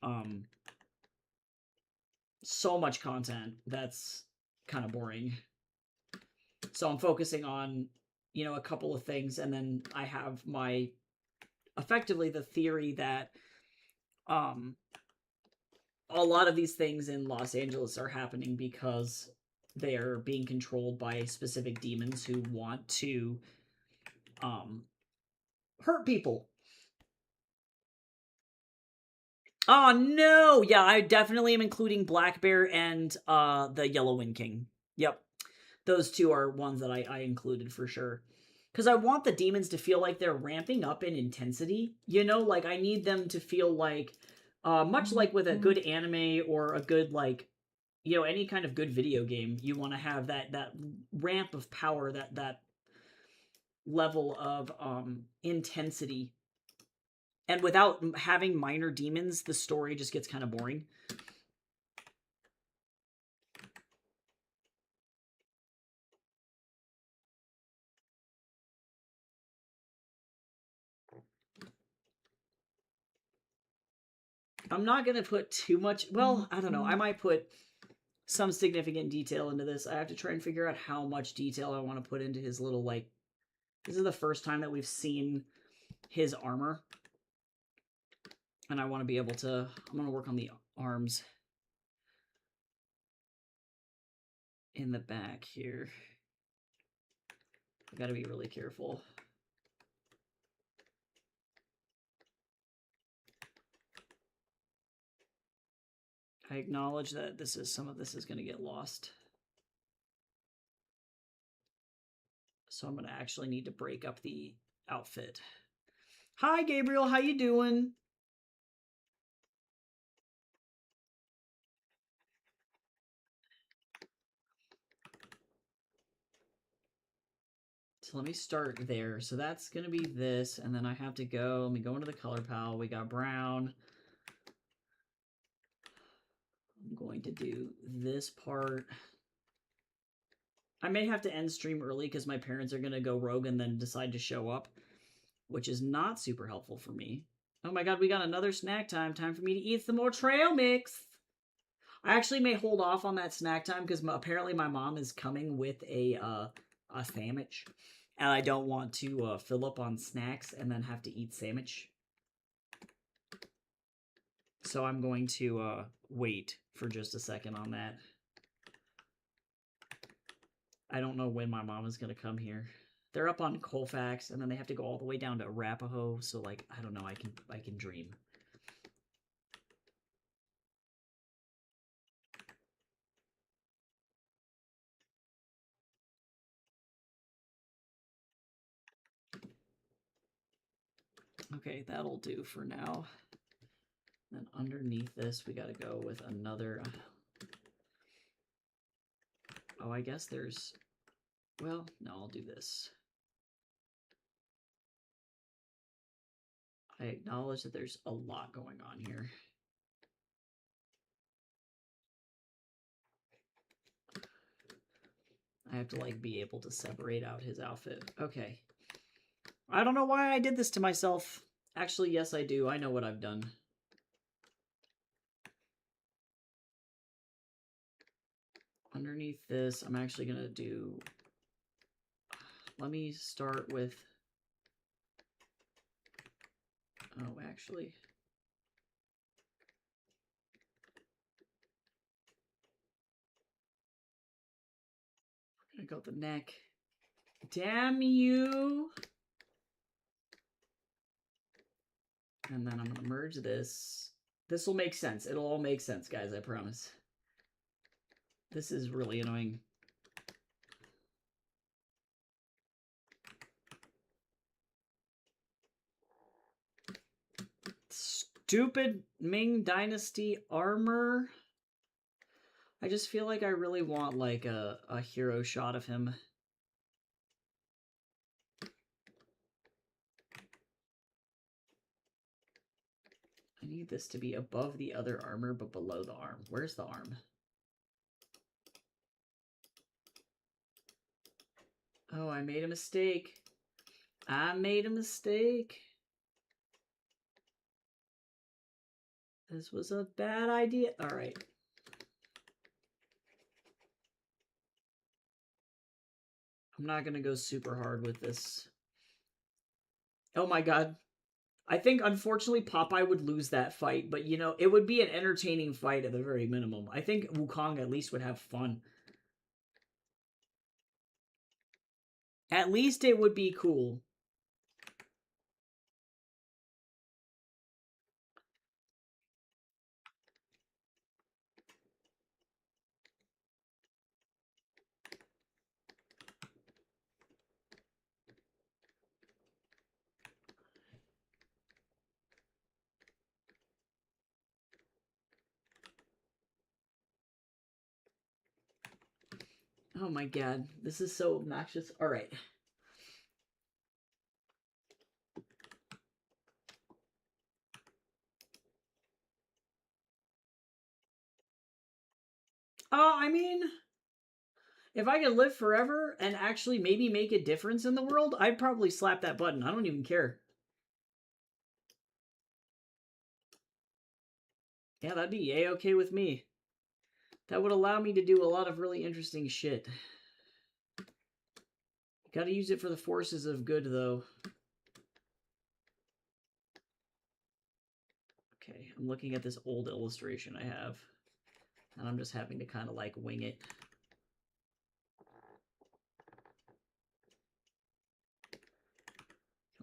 content that's kind of boring. So I'm focusing on, you know, a couple of things, and then I have my, effectively, the theory that a lot of these things in Los Angeles are happening because they're being controlled by specific demons who want to hurt people. Oh no! Yeah, I definitely am including Black Bear and the Yellow Wind King. Yep. Those two are ones that I included for sure. Because I want the demons to feel like they're ramping up in intensity. You know, like I need them to feel like, much like with a good anime or a good, like, you know, any kind of good video game, you want to have that ramp of power, that level of intensity. And without having minor demons, the story just gets kind of boring. I'm not going to put too much... Well, I don't know. I might put some significant detail into this. I have to try and figure out how much detail I want to put into his little, like... This is the first time that we've seen his armor. And I want to be able to... I'm going to work on the arms in the back here. I've got to be really careful. I acknowledge that some of this is going to get lost. So I'm going to actually need to break up the outfit. Hi, Gabriel. How you doing? So let me start there. So that's going to be this. And then I have to go. Let me go into the color palette. We got brown. I'm going to do this part. I may have to end stream early because my parents are going to go rogue and then decide to show up, which is not super helpful for me. Oh my god, we got another snack time. Time for me to eat some more trail mix. I actually may hold off on that snack time because apparently my mom is coming with a sandwich. And I don't want to fill up on snacks and then have to eat sandwich. So I'm going to wait for just a second on that. I don't know when my mom is going to come here. They're up on Colfax, and then they have to go all the way down to Arapahoe. So, like, I don't know. I can dream. Okay, that'll do for now. Then underneath this, we got to go with another... Oh, I guess there's... Well, no, I'll do this. I acknowledge that there's a lot going on here. I have to, like, be able to separate out his outfit. Okay. I don't know why I did this to myself. Actually, yes, I do. I know what I've done. Underneath this, I'm actually going to do... Let me start with... Oh, actually... I'm going to go with the neck. Damn you! And then I'm going to merge this. This will make sense. It'll all make sense, guys, I promise. This is really annoying. Stupid Ming Dynasty armor. I just feel like I really want, like, a hero shot of him. I need this to be above the other armor, but below the arm. Where's the arm? Oh, I made a mistake. I made a mistake. This was a bad idea. All right. I'm not going to go super hard with this. Oh my god. I think, unfortunately, Popeye would lose that fight, but, you know, it would be an entertaining fight at the very minimum. I think Wukong at least would have fun. At least it would be cool. Oh my god, this is so obnoxious. All right. I mean, if I could live forever and actually maybe make a difference in the world, I'd probably slap that button. I don't even care. Yeah, that'd be A-okay with me. That would allow me to do a lot of really interesting shit. Gotta use it for the forces of good, though. Okay, I'm looking at this old illustration I have, and I'm just having to kind of like wing it.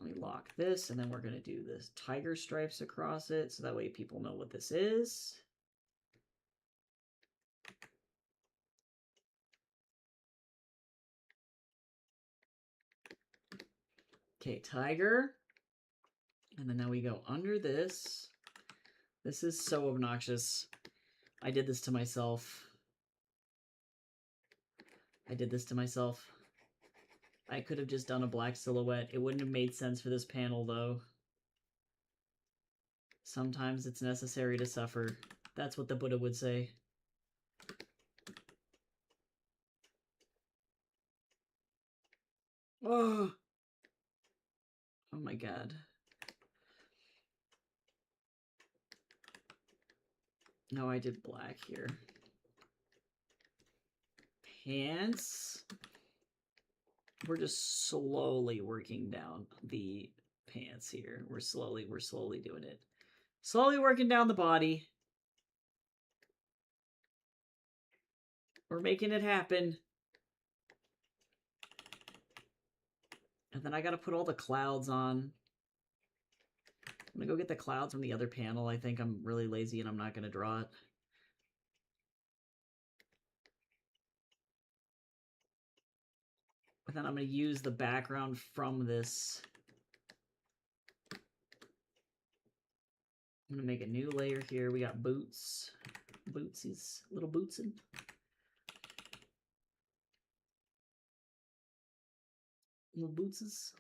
Let me lock this, and then we're gonna do this tiger stripes across it, so that way people know what this is. Okay, tiger. And then now we go under this. This is so obnoxious. I did this to myself. I did this to myself. I could have just done a black silhouette. It wouldn't have made sense for this panel, though. Sometimes it's necessary to suffer. That's what the Buddha would say. Oh! Oh my god. No, I did black here. Pants. We're just slowly working down the pants here. We're slowly doing it. Slowly working down the body. We're making it happen. And then I gotta put all the clouds on. I'm gonna go get the clouds from the other panel. I think I'm really lazy and I'm not gonna draw it. But then I'm gonna use the background from this. I'm gonna make a new layer here. We got boots. Bootsies. Little bootsin'. Little bootses.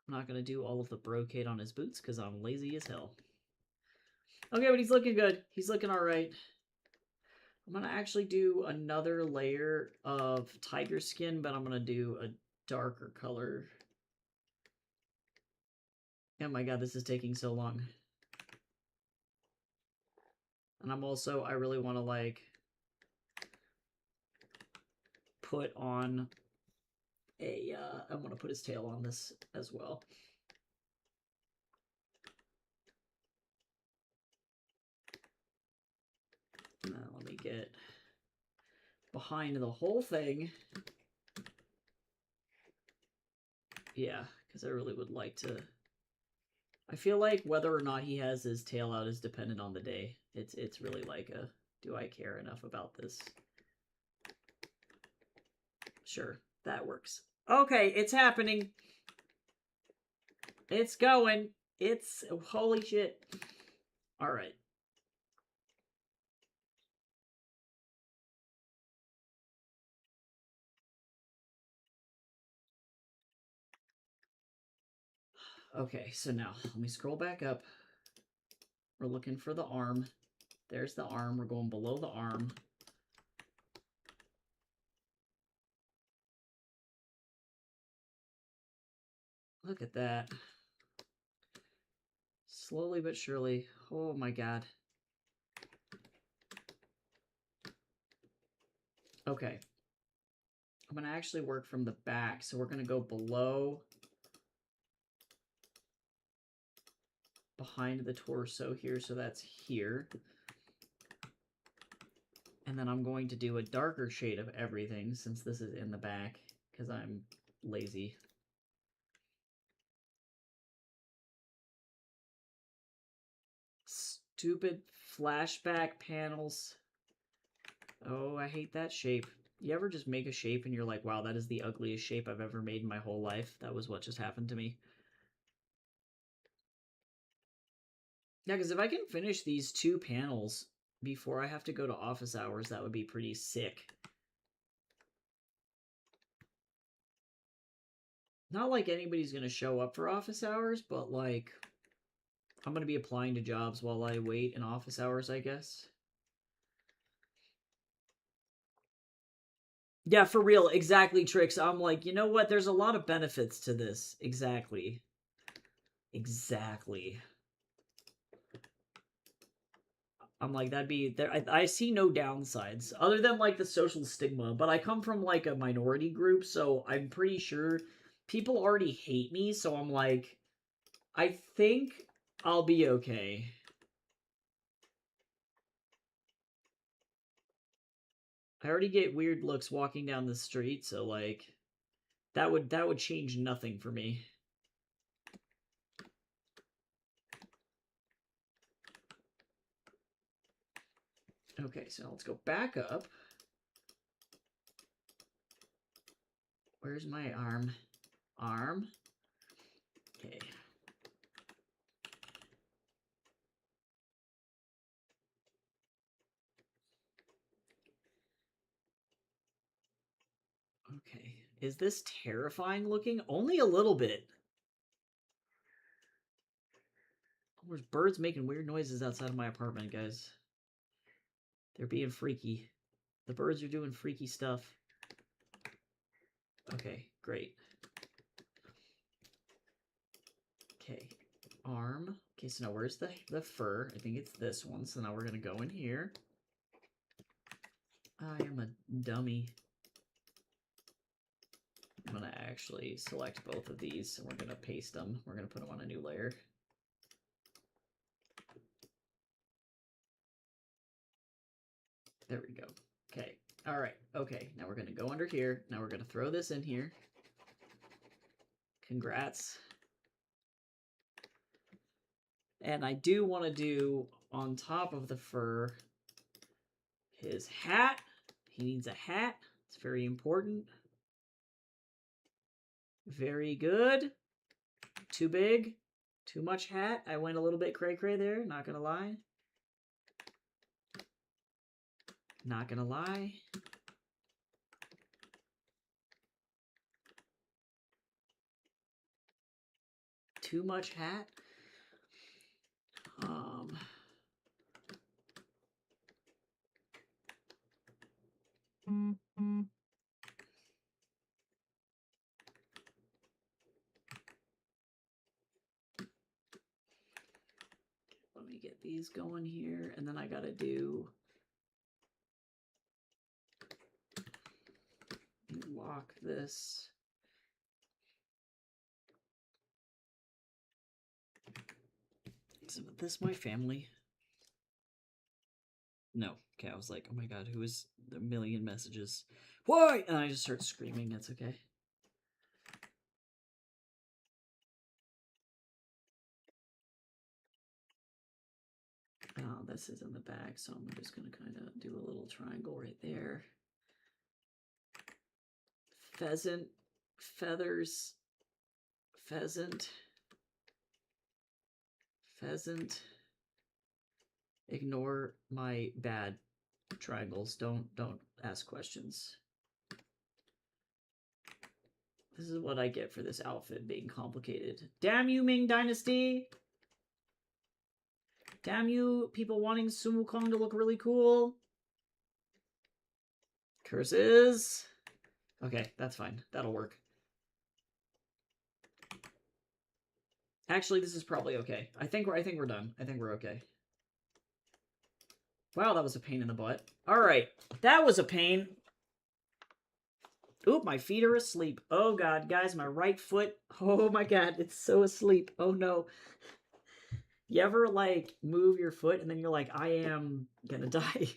I'm not gonna do all of the brocade on his boots because I'm lazy as hell. Okay, but he's looking good. He's looking alright. I'm gonna actually do another layer of tiger skin, but I'm gonna do a darker color. Oh my god, this is taking so long. And I really want to like put on a, I want to put his tail on this as well. Now let me get behind the whole thing. Yeah, because I really would like to. I feel like whether or not he has his tail out is dependent on the day. It's really like a, do I care enough about this? Sure, that works. Okay, it's happening. It's going. It's, holy shit. All right. Okay, so now let me scroll back up. We're looking for the arm. There's the arm. We're going below the arm. Look at that. Slowly but surely. Oh my god. Okay. I'm going to actually work from the back. So we're going to go below, behind the torso here. So that's here. And then I'm going to do a darker shade of everything since this is in the back because I'm lazy. Stupid flashback panels. Oh, I hate that shape. You ever just make a shape and you're like, wow, that is the ugliest shape I've ever made in my whole life? That was what just happened to me. Yeah, because if I can finish these 2 panels before I have to go to office hours, that would be pretty sick. Not like anybody's going to show up for office hours, but like, I'm going to be applying to jobs while I wait in office hours, I guess. Yeah, for real. Exactly, Trix. I'm like, you know what? There's a lot of benefits to this. Exactly. Exactly. I'm like, that'd be there. I see no downsides other than like the social stigma, but I come from like a minority group, so I'm pretty sure people already hate me, so I'm like, I think I'll be okay. I already get weird looks walking down the street, so like that would change nothing for me. Okay, so let's go back up. Where's my arm? Arm. Okay. Okay. Is this terrifying looking? Only a little bit. Oh, there's birds making weird noises outside of my apartment, guys. They're being freaky. The birds are doing freaky stuff. Okay, great. Okay, arm. Okay, so now where's the fur? I think it's this one. So now we're gonna go in here. I am a dummy. I'm gonna actually select both of these and we're gonna paste them. We're gonna put them on a new layer. There we go. Okay. All right. Okay. Now we're gonna go under here. Now we're gonna throw this in here. Congrats. And I do want to do on top of the fur his hat. He needs a hat. It's very important. Very good. Too big. Too much hat. I went a little bit cray-cray there, not gonna lie. Not gonna lie. Too much hat. Let me get these going here, and then I gotta do lock this. Isn't this my family? No. Okay, I was like, oh my god, who is the million messages? Why? And I just start screaming. That's okay. Oh, this is in the back, so I'm just going to kind of do a little triangle right there. Pheasant, feathers, pheasant, pheasant. Ignore my bad triangles. Don't ask questions. This is what I get for this outfit being complicated. Damn you, Ming Dynasty! Damn you, people wanting Sun Wukong to look really cool. Curses. Okay, that's fine. That'll work. Actually, this is probably okay. I think we're done. I think we're okay. Wow, that was a pain in the butt. All right, that was a pain. Oop, my feet are asleep. Oh god, guys, my right foot. Oh my god, it's so asleep. Oh no. You ever like move your foot and then you're like, I am gonna die.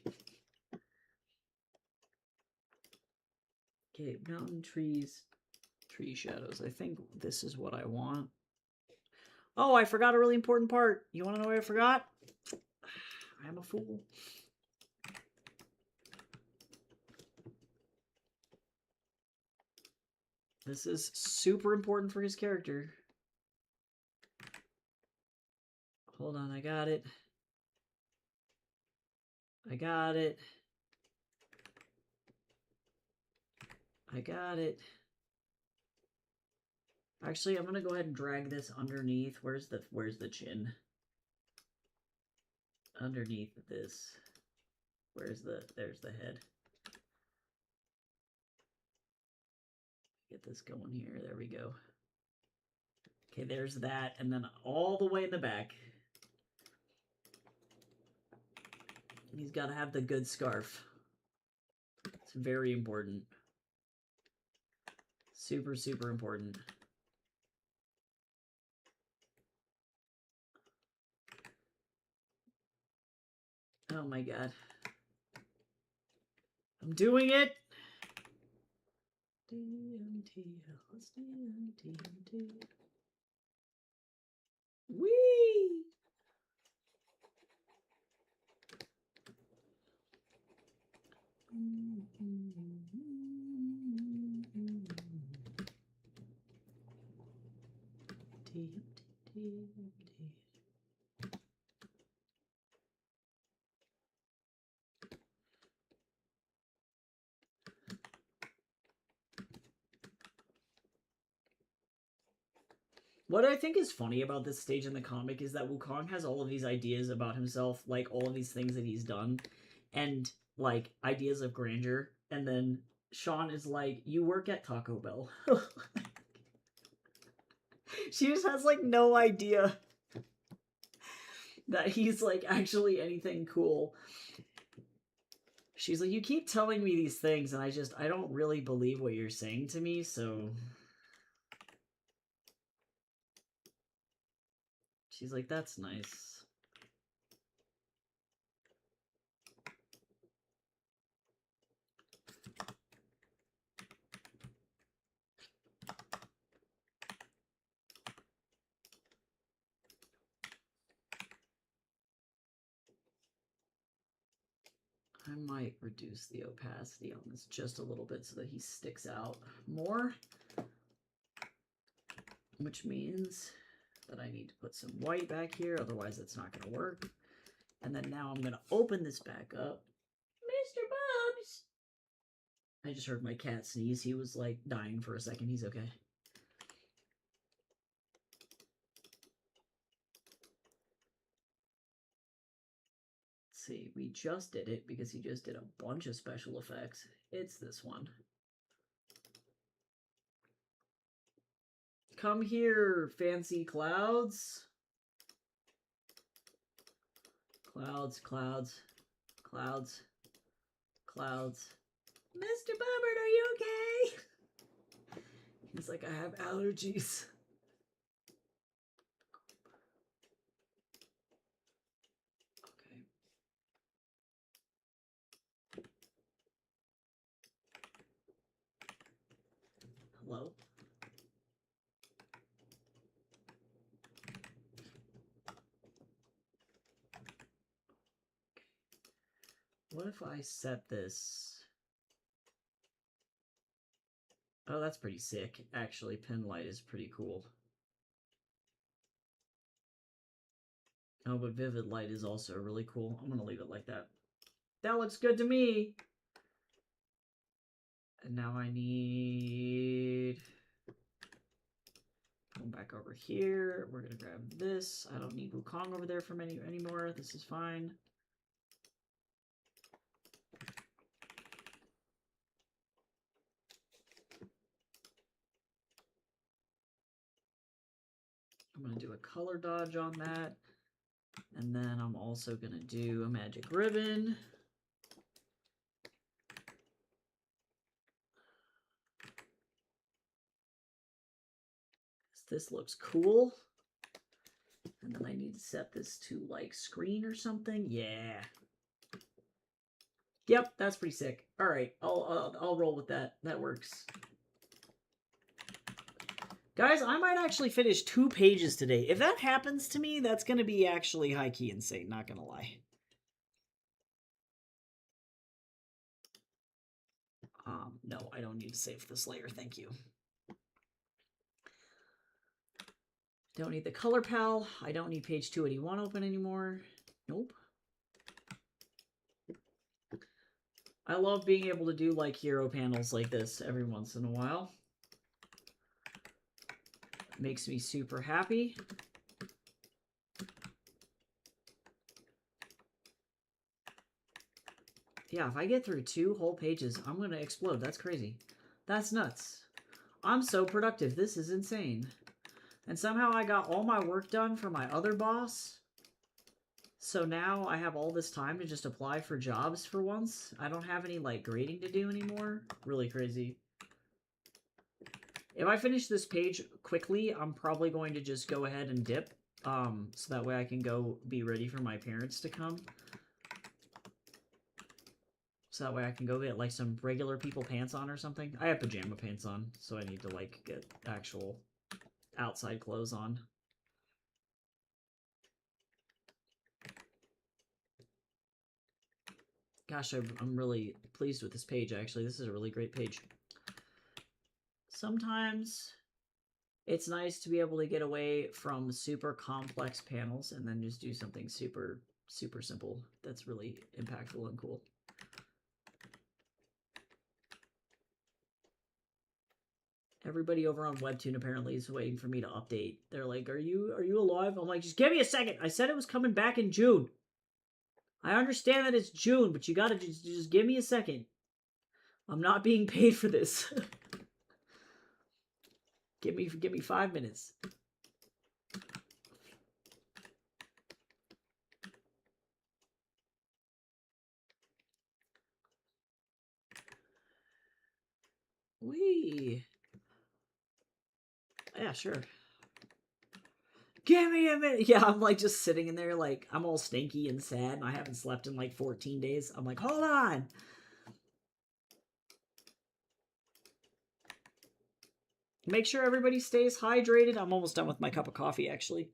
Okay, mountain trees, tree shadows. I think this is what I want. Oh, I forgot a really important part. You want to know what I forgot? I'm a fool. This is super important for his character. Hold on, I got it. I got it. I got it. Actually, I'm gonna go ahead and drag this underneath. Where's the chin? Underneath this. There's the head. Get this going here. There we go. Okay, there's that. And then all the way in the back. He's got to have the good scarf. It's very important. Super, super important. Oh my god. I'm doing it! DMT, let's DMT. Whee! What I think is funny about this stage in the comic is that Wukong has all of these ideas about himself, like all of these things that he's done, and like ideas of grandeur, and then Sean is like, "You work at Taco Bell." She just has like no idea that he's like actually anything cool. She's like, "You keep telling me these things, and I don't really believe what you're saying to me, so." She's like, "That's nice." I might reduce the opacity on this just a little bit so that he sticks out more. Which means that I need to put some white back here, otherwise it's not going to work. And then now I'm going to open this back up. Mr. Bubs! I just heard my cat sneeze. He was like dying for a second. He's okay. See, we just did it because he just did a bunch of special effects. It's this one. Come here, fancy clouds. Clouds, clouds, clouds, clouds. Mr. Bubbard, are you okay? He's like, I have allergies. Hello? What if I set this? Oh, that's pretty sick. Actually, pin light is pretty cool. Oh, but vivid light is also really cool. I'm gonna leave it like that. That looks good to me! And now I need... Come back over here. We're gonna grab this. I don't need Wukong over there from anymore. This is fine. I'm gonna do a color dodge on that. And then I'm also gonna do a magic ribbon. This looks cool. And then I need to set this to like screen or something. Yeah. Yep, that's pretty sick. All right, I'll roll with that. That works. Guys, I might actually finish 2 pages today. If that happens to me, that's going to be actually high-key insane, not going to lie. No, I don't need to save this layer, thank you. Don't need the color pal. I don't need page 281 open anymore. Nope. I love being able to do like hero panels like this every once in a while. Makes me super happy. Yeah, if I get through 2 whole pages, I'm gonna explode. That's crazy. That's nuts. I'm so productive. This is insane. And somehow I got all my work done for my other boss. So now I have all this time to just apply for jobs for once. I don't have any, like, grading to do anymore. Really crazy. If I finish this page quickly, I'm probably going to just go ahead and dip. So that way I can go be ready for my parents to come. So that way I can go get, like, some regular people pants on or something. I have pajama pants on, so I need to, like, get actual outside clothes on. Gosh, I'm really pleased with this page, actually. This is a really great page. Sometimes it's nice to be able to get away from super complex panels and then just do something super, super simple that's really impactful and cool. Everybody over on Webtoon apparently is waiting for me to update. They're like, are you alive? I'm like, just give me a second. I said it was coming back in June. I understand that it's June, but you gotta just give me a second. I'm not being paid for this. Give me 5 minutes. Wee. Yeah, sure. Give me a minute. Yeah, I'm like just sitting in there like I'm all stinky and sad and I haven't slept in like 14 days. I'm like, hold on. Make sure everybody stays hydrated. I'm almost done with my cup of coffee, actually.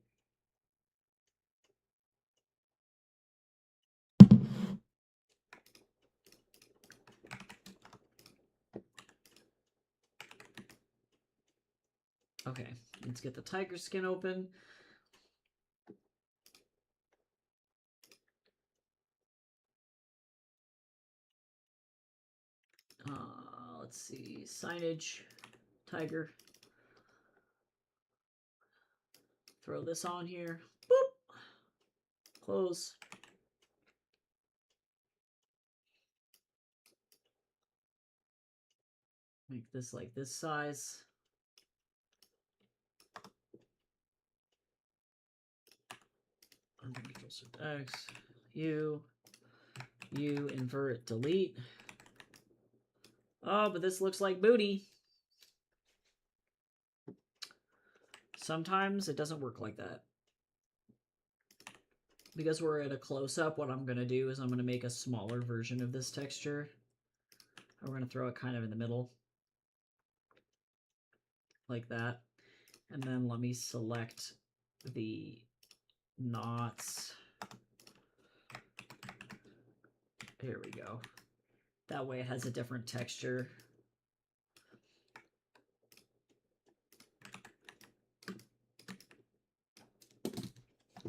Okay, let's get the tiger skin open. Let's see, signage, tiger. Throw this on here. Boop. Close. Make this like this size. X, U, invert, delete. Oh, but this looks like booty. Sometimes it doesn't work like that. Because we're at a close-up, what I'm going to do is I'm going to make a smaller version of this texture. We're going to throw it kind of in the middle. Like that. And then let me select the knots. Here we go. That way it has a different texture.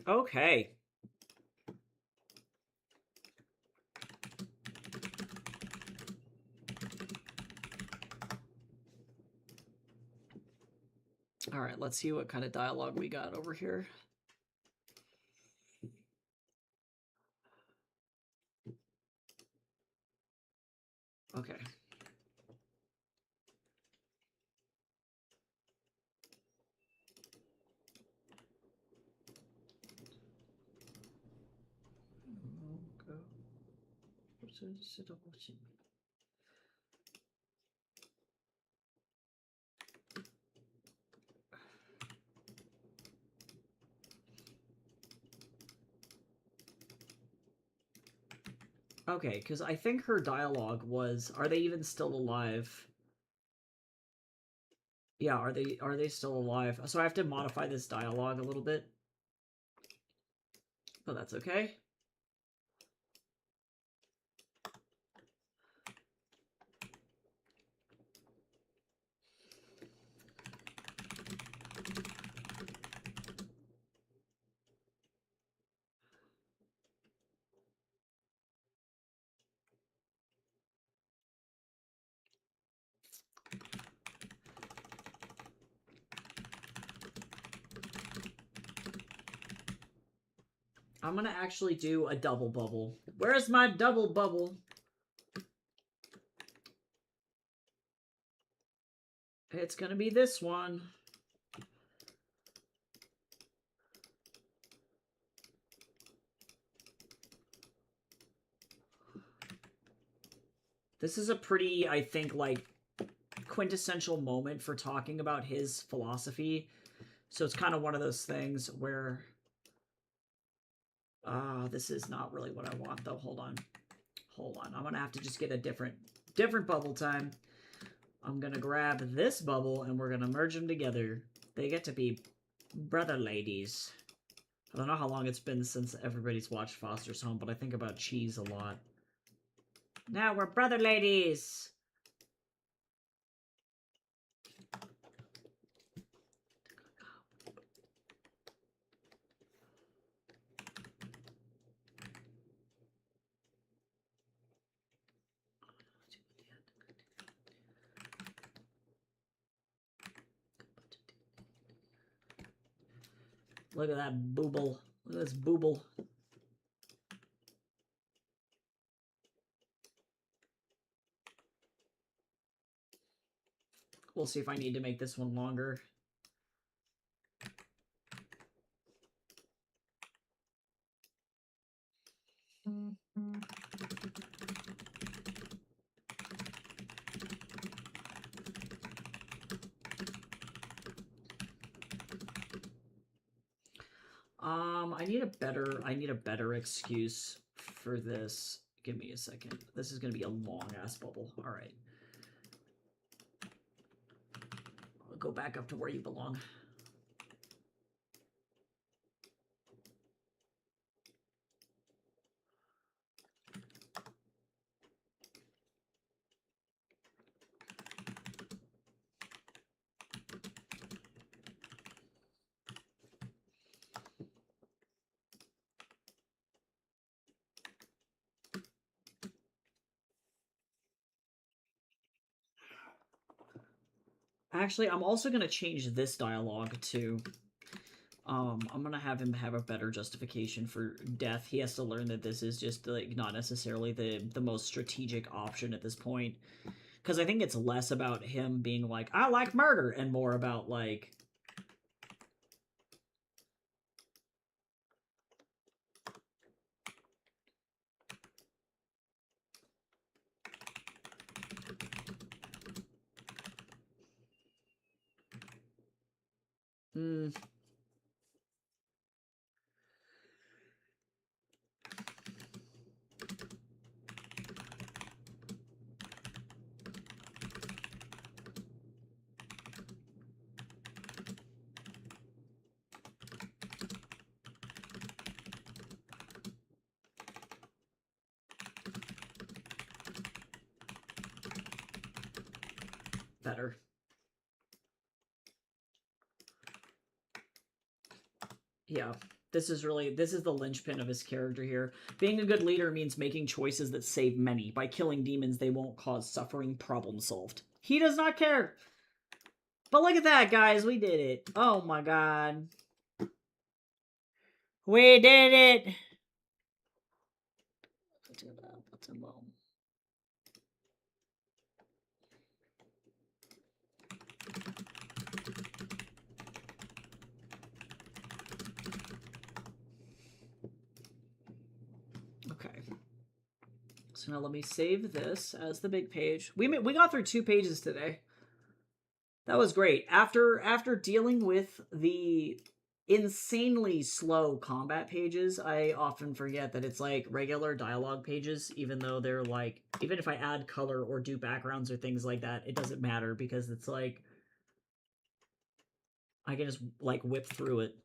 Okay. All right, let's see what kind of dialogue we got over here. Okay. Okay, because I think her dialogue was, are they even still alive? Yeah, are they still alive? So I have to modify this dialogue a little bit. But that's okay. I'm gonna actually do a double bubble. Where's my double bubble? It's gonna be this one. This is a pretty, I think, like, quintessential moment for talking about his philosophy. So it's kind of one of those things where... this is not really what I want, though. Hold on. Hold on. I'm going to have to just get a different bubble time. I'm going to grab this bubble, and we're going to merge them together. They get to be brother ladies. I don't know how long it's been since everybody's watched Foster's Home, but I think about Cheese a lot. Now we're brother ladies! Look at that booble. Look at this booble. We'll see if I need to make this one longer. I need a better excuse for this. Give me a second. This is gonna be a long ass bubble. Alright. I'll go back up to where you belong. Actually, I'm also going to change this dialogue too. I'm going to have him have a better justification for death. He has to learn that this is just, like, not necessarily the most strategic option at this point. Because I think it's less about him being like, I like murder, and more about, like... better. Yeah, this is the linchpin of his character here. Being a good leader means making choices that save many. By killing demons, they won't cause suffering. Problem solved. He does not care. But look at that, guys. We did it. Oh my god. We did it. Okay. So now let me save this as the big page. We got through 2 pages today. That was great. After dealing with the insanely slow combat pages, I often forget that it's like regular dialogue pages, even though they're like, even if I add color or do backgrounds or things like that, it doesn't matter because it's like, I can just like whip through it.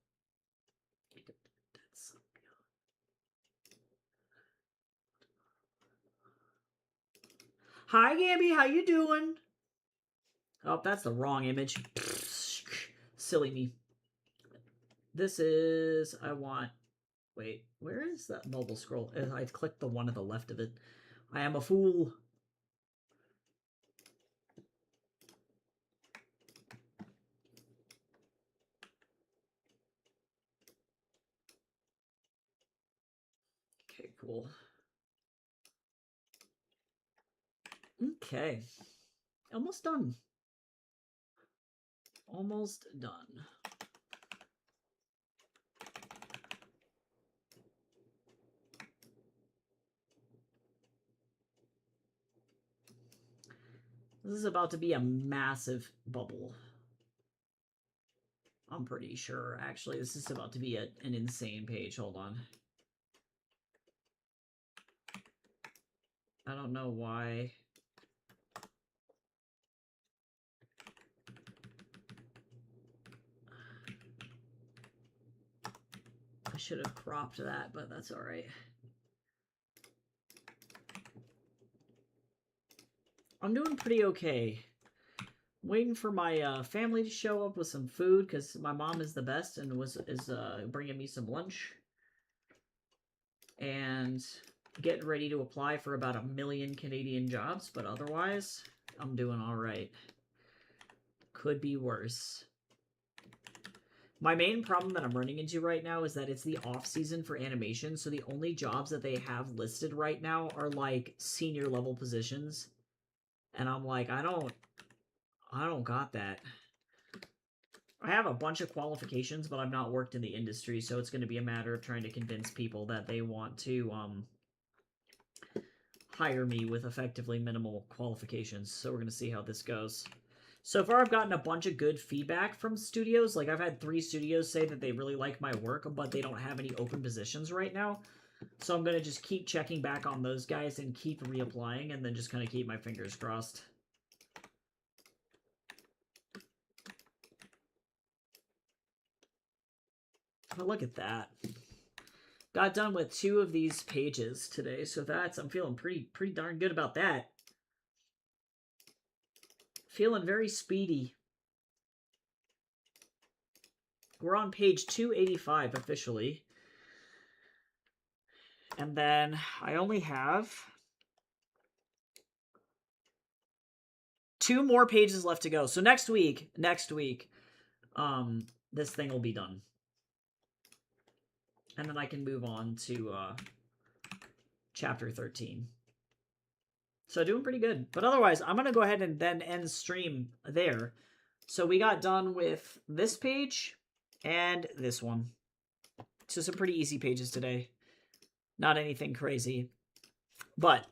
Hi, Gabby, how you doing? Oh, that's the wrong image. Silly me. This is, I want, wait, where is that mobile scroll? I clicked the one at the left of it. I am a fool. Okay, cool. Okay. Almost done. Almost done. This is about to be a massive bubble. I'm pretty sure, actually. This is about to be an insane page. Hold on. I don't know why. I should have cropped that, but that's alright. I'm doing pretty okay. I'm waiting for my family to show up with some food, because my mom is the best and is bringing me some lunch. And getting ready to apply for about 1 million Canadian jobs, but otherwise, I'm doing alright. Could be worse. My main problem that I'm running into right now is that it's the off-season for animation, so the only jobs that they have listed right now are, like, senior-level positions. And I'm like, I don't got that. I have a bunch of qualifications, but I've not worked in the industry, so it's going to be a matter of trying to convince people that they want to, hire me with effectively minimal qualifications. So we're going to see how this goes. So far, I've gotten a bunch of good feedback from studios. Like, I've had 3 studios say that they really like my work, but they don't have any open positions right now. So I'm going to just keep checking back on those guys and keep reapplying, and then just kind of keep my fingers crossed. But look at that. Got done with 2 of these pages today, so I'm feeling pretty darn good about that. Feeling very speedy. We're on page 285 officially. And then I only have 2 more pages left to go. So next week, this thing will be done. And then I can move on to chapter 13. So doing pretty good. But otherwise, I'm going to go ahead and then end stream there. So we got done with this page and this one. So some pretty easy pages today. Not anything crazy. But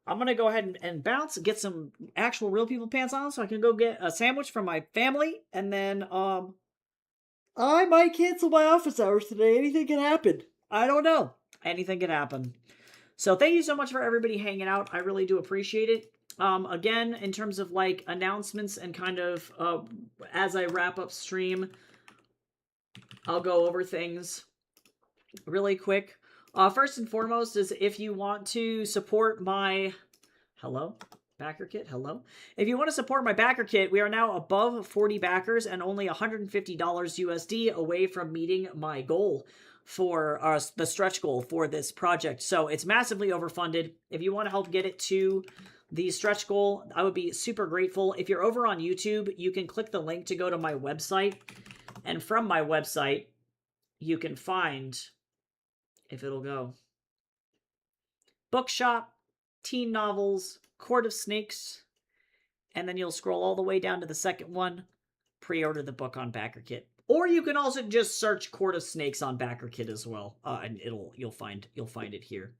I'm going to go ahead and bounce, get some actual real people pants on so I can go get a sandwich from my family. And then I might cancel my office hours today. Anything can happen. I don't know. Anything can happen. So thank you so much for everybody hanging out. I really do appreciate it. Again, in terms of like announcements and kind of as I wrap up stream, I'll go over things really quick. First and foremost is if you want to support my... Hello? Backer kit, hello? If you want to support my backer kit, we are now above 40 backers and only $150 USD away from meeting my goal for the stretch goal for this project. So it's massively overfunded. If you want to help get it to the stretch goal, I would be super grateful. If you're over on YouTube, you can click the link to go to my website. And from my website, you can find, if it'll go, Bookshop, teen novels, Court of Snakes, and then you'll scroll all the way down to the second one, pre-order the book on BackerKit. Or you can also just search Court of Snakes on BackerKit as well, and you'll find it here.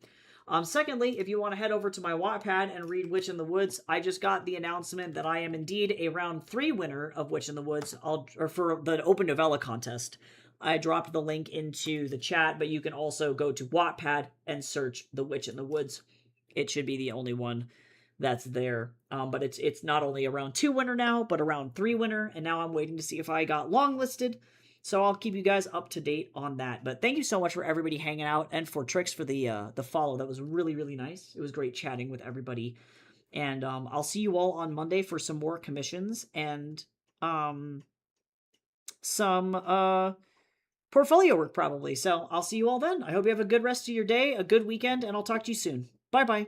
Secondly, if you want to head over to my Wattpad and read Witch in the Woods, I just got the announcement that I am indeed a round 3 winner of Witch in the Woods, or for the Open Novella contest. I dropped the link into the chat, but you can also go to Wattpad and search The Witch in the Woods. It should be the only one that's there. But it's not only a round 2 winner now, but a round 3 winner, and now I'm waiting to see if I got longlisted. So I'll keep you guys up to date on that. But thank you so much for everybody hanging out, and for Tricks for the follow. That was really, really nice. It was great chatting with everybody. And I'll see you all on Monday for some more commissions and some portfolio work probably. So I'll see you all then. I hope you have a good rest of your day, a good weekend, and I'll talk to you soon. Bye-bye.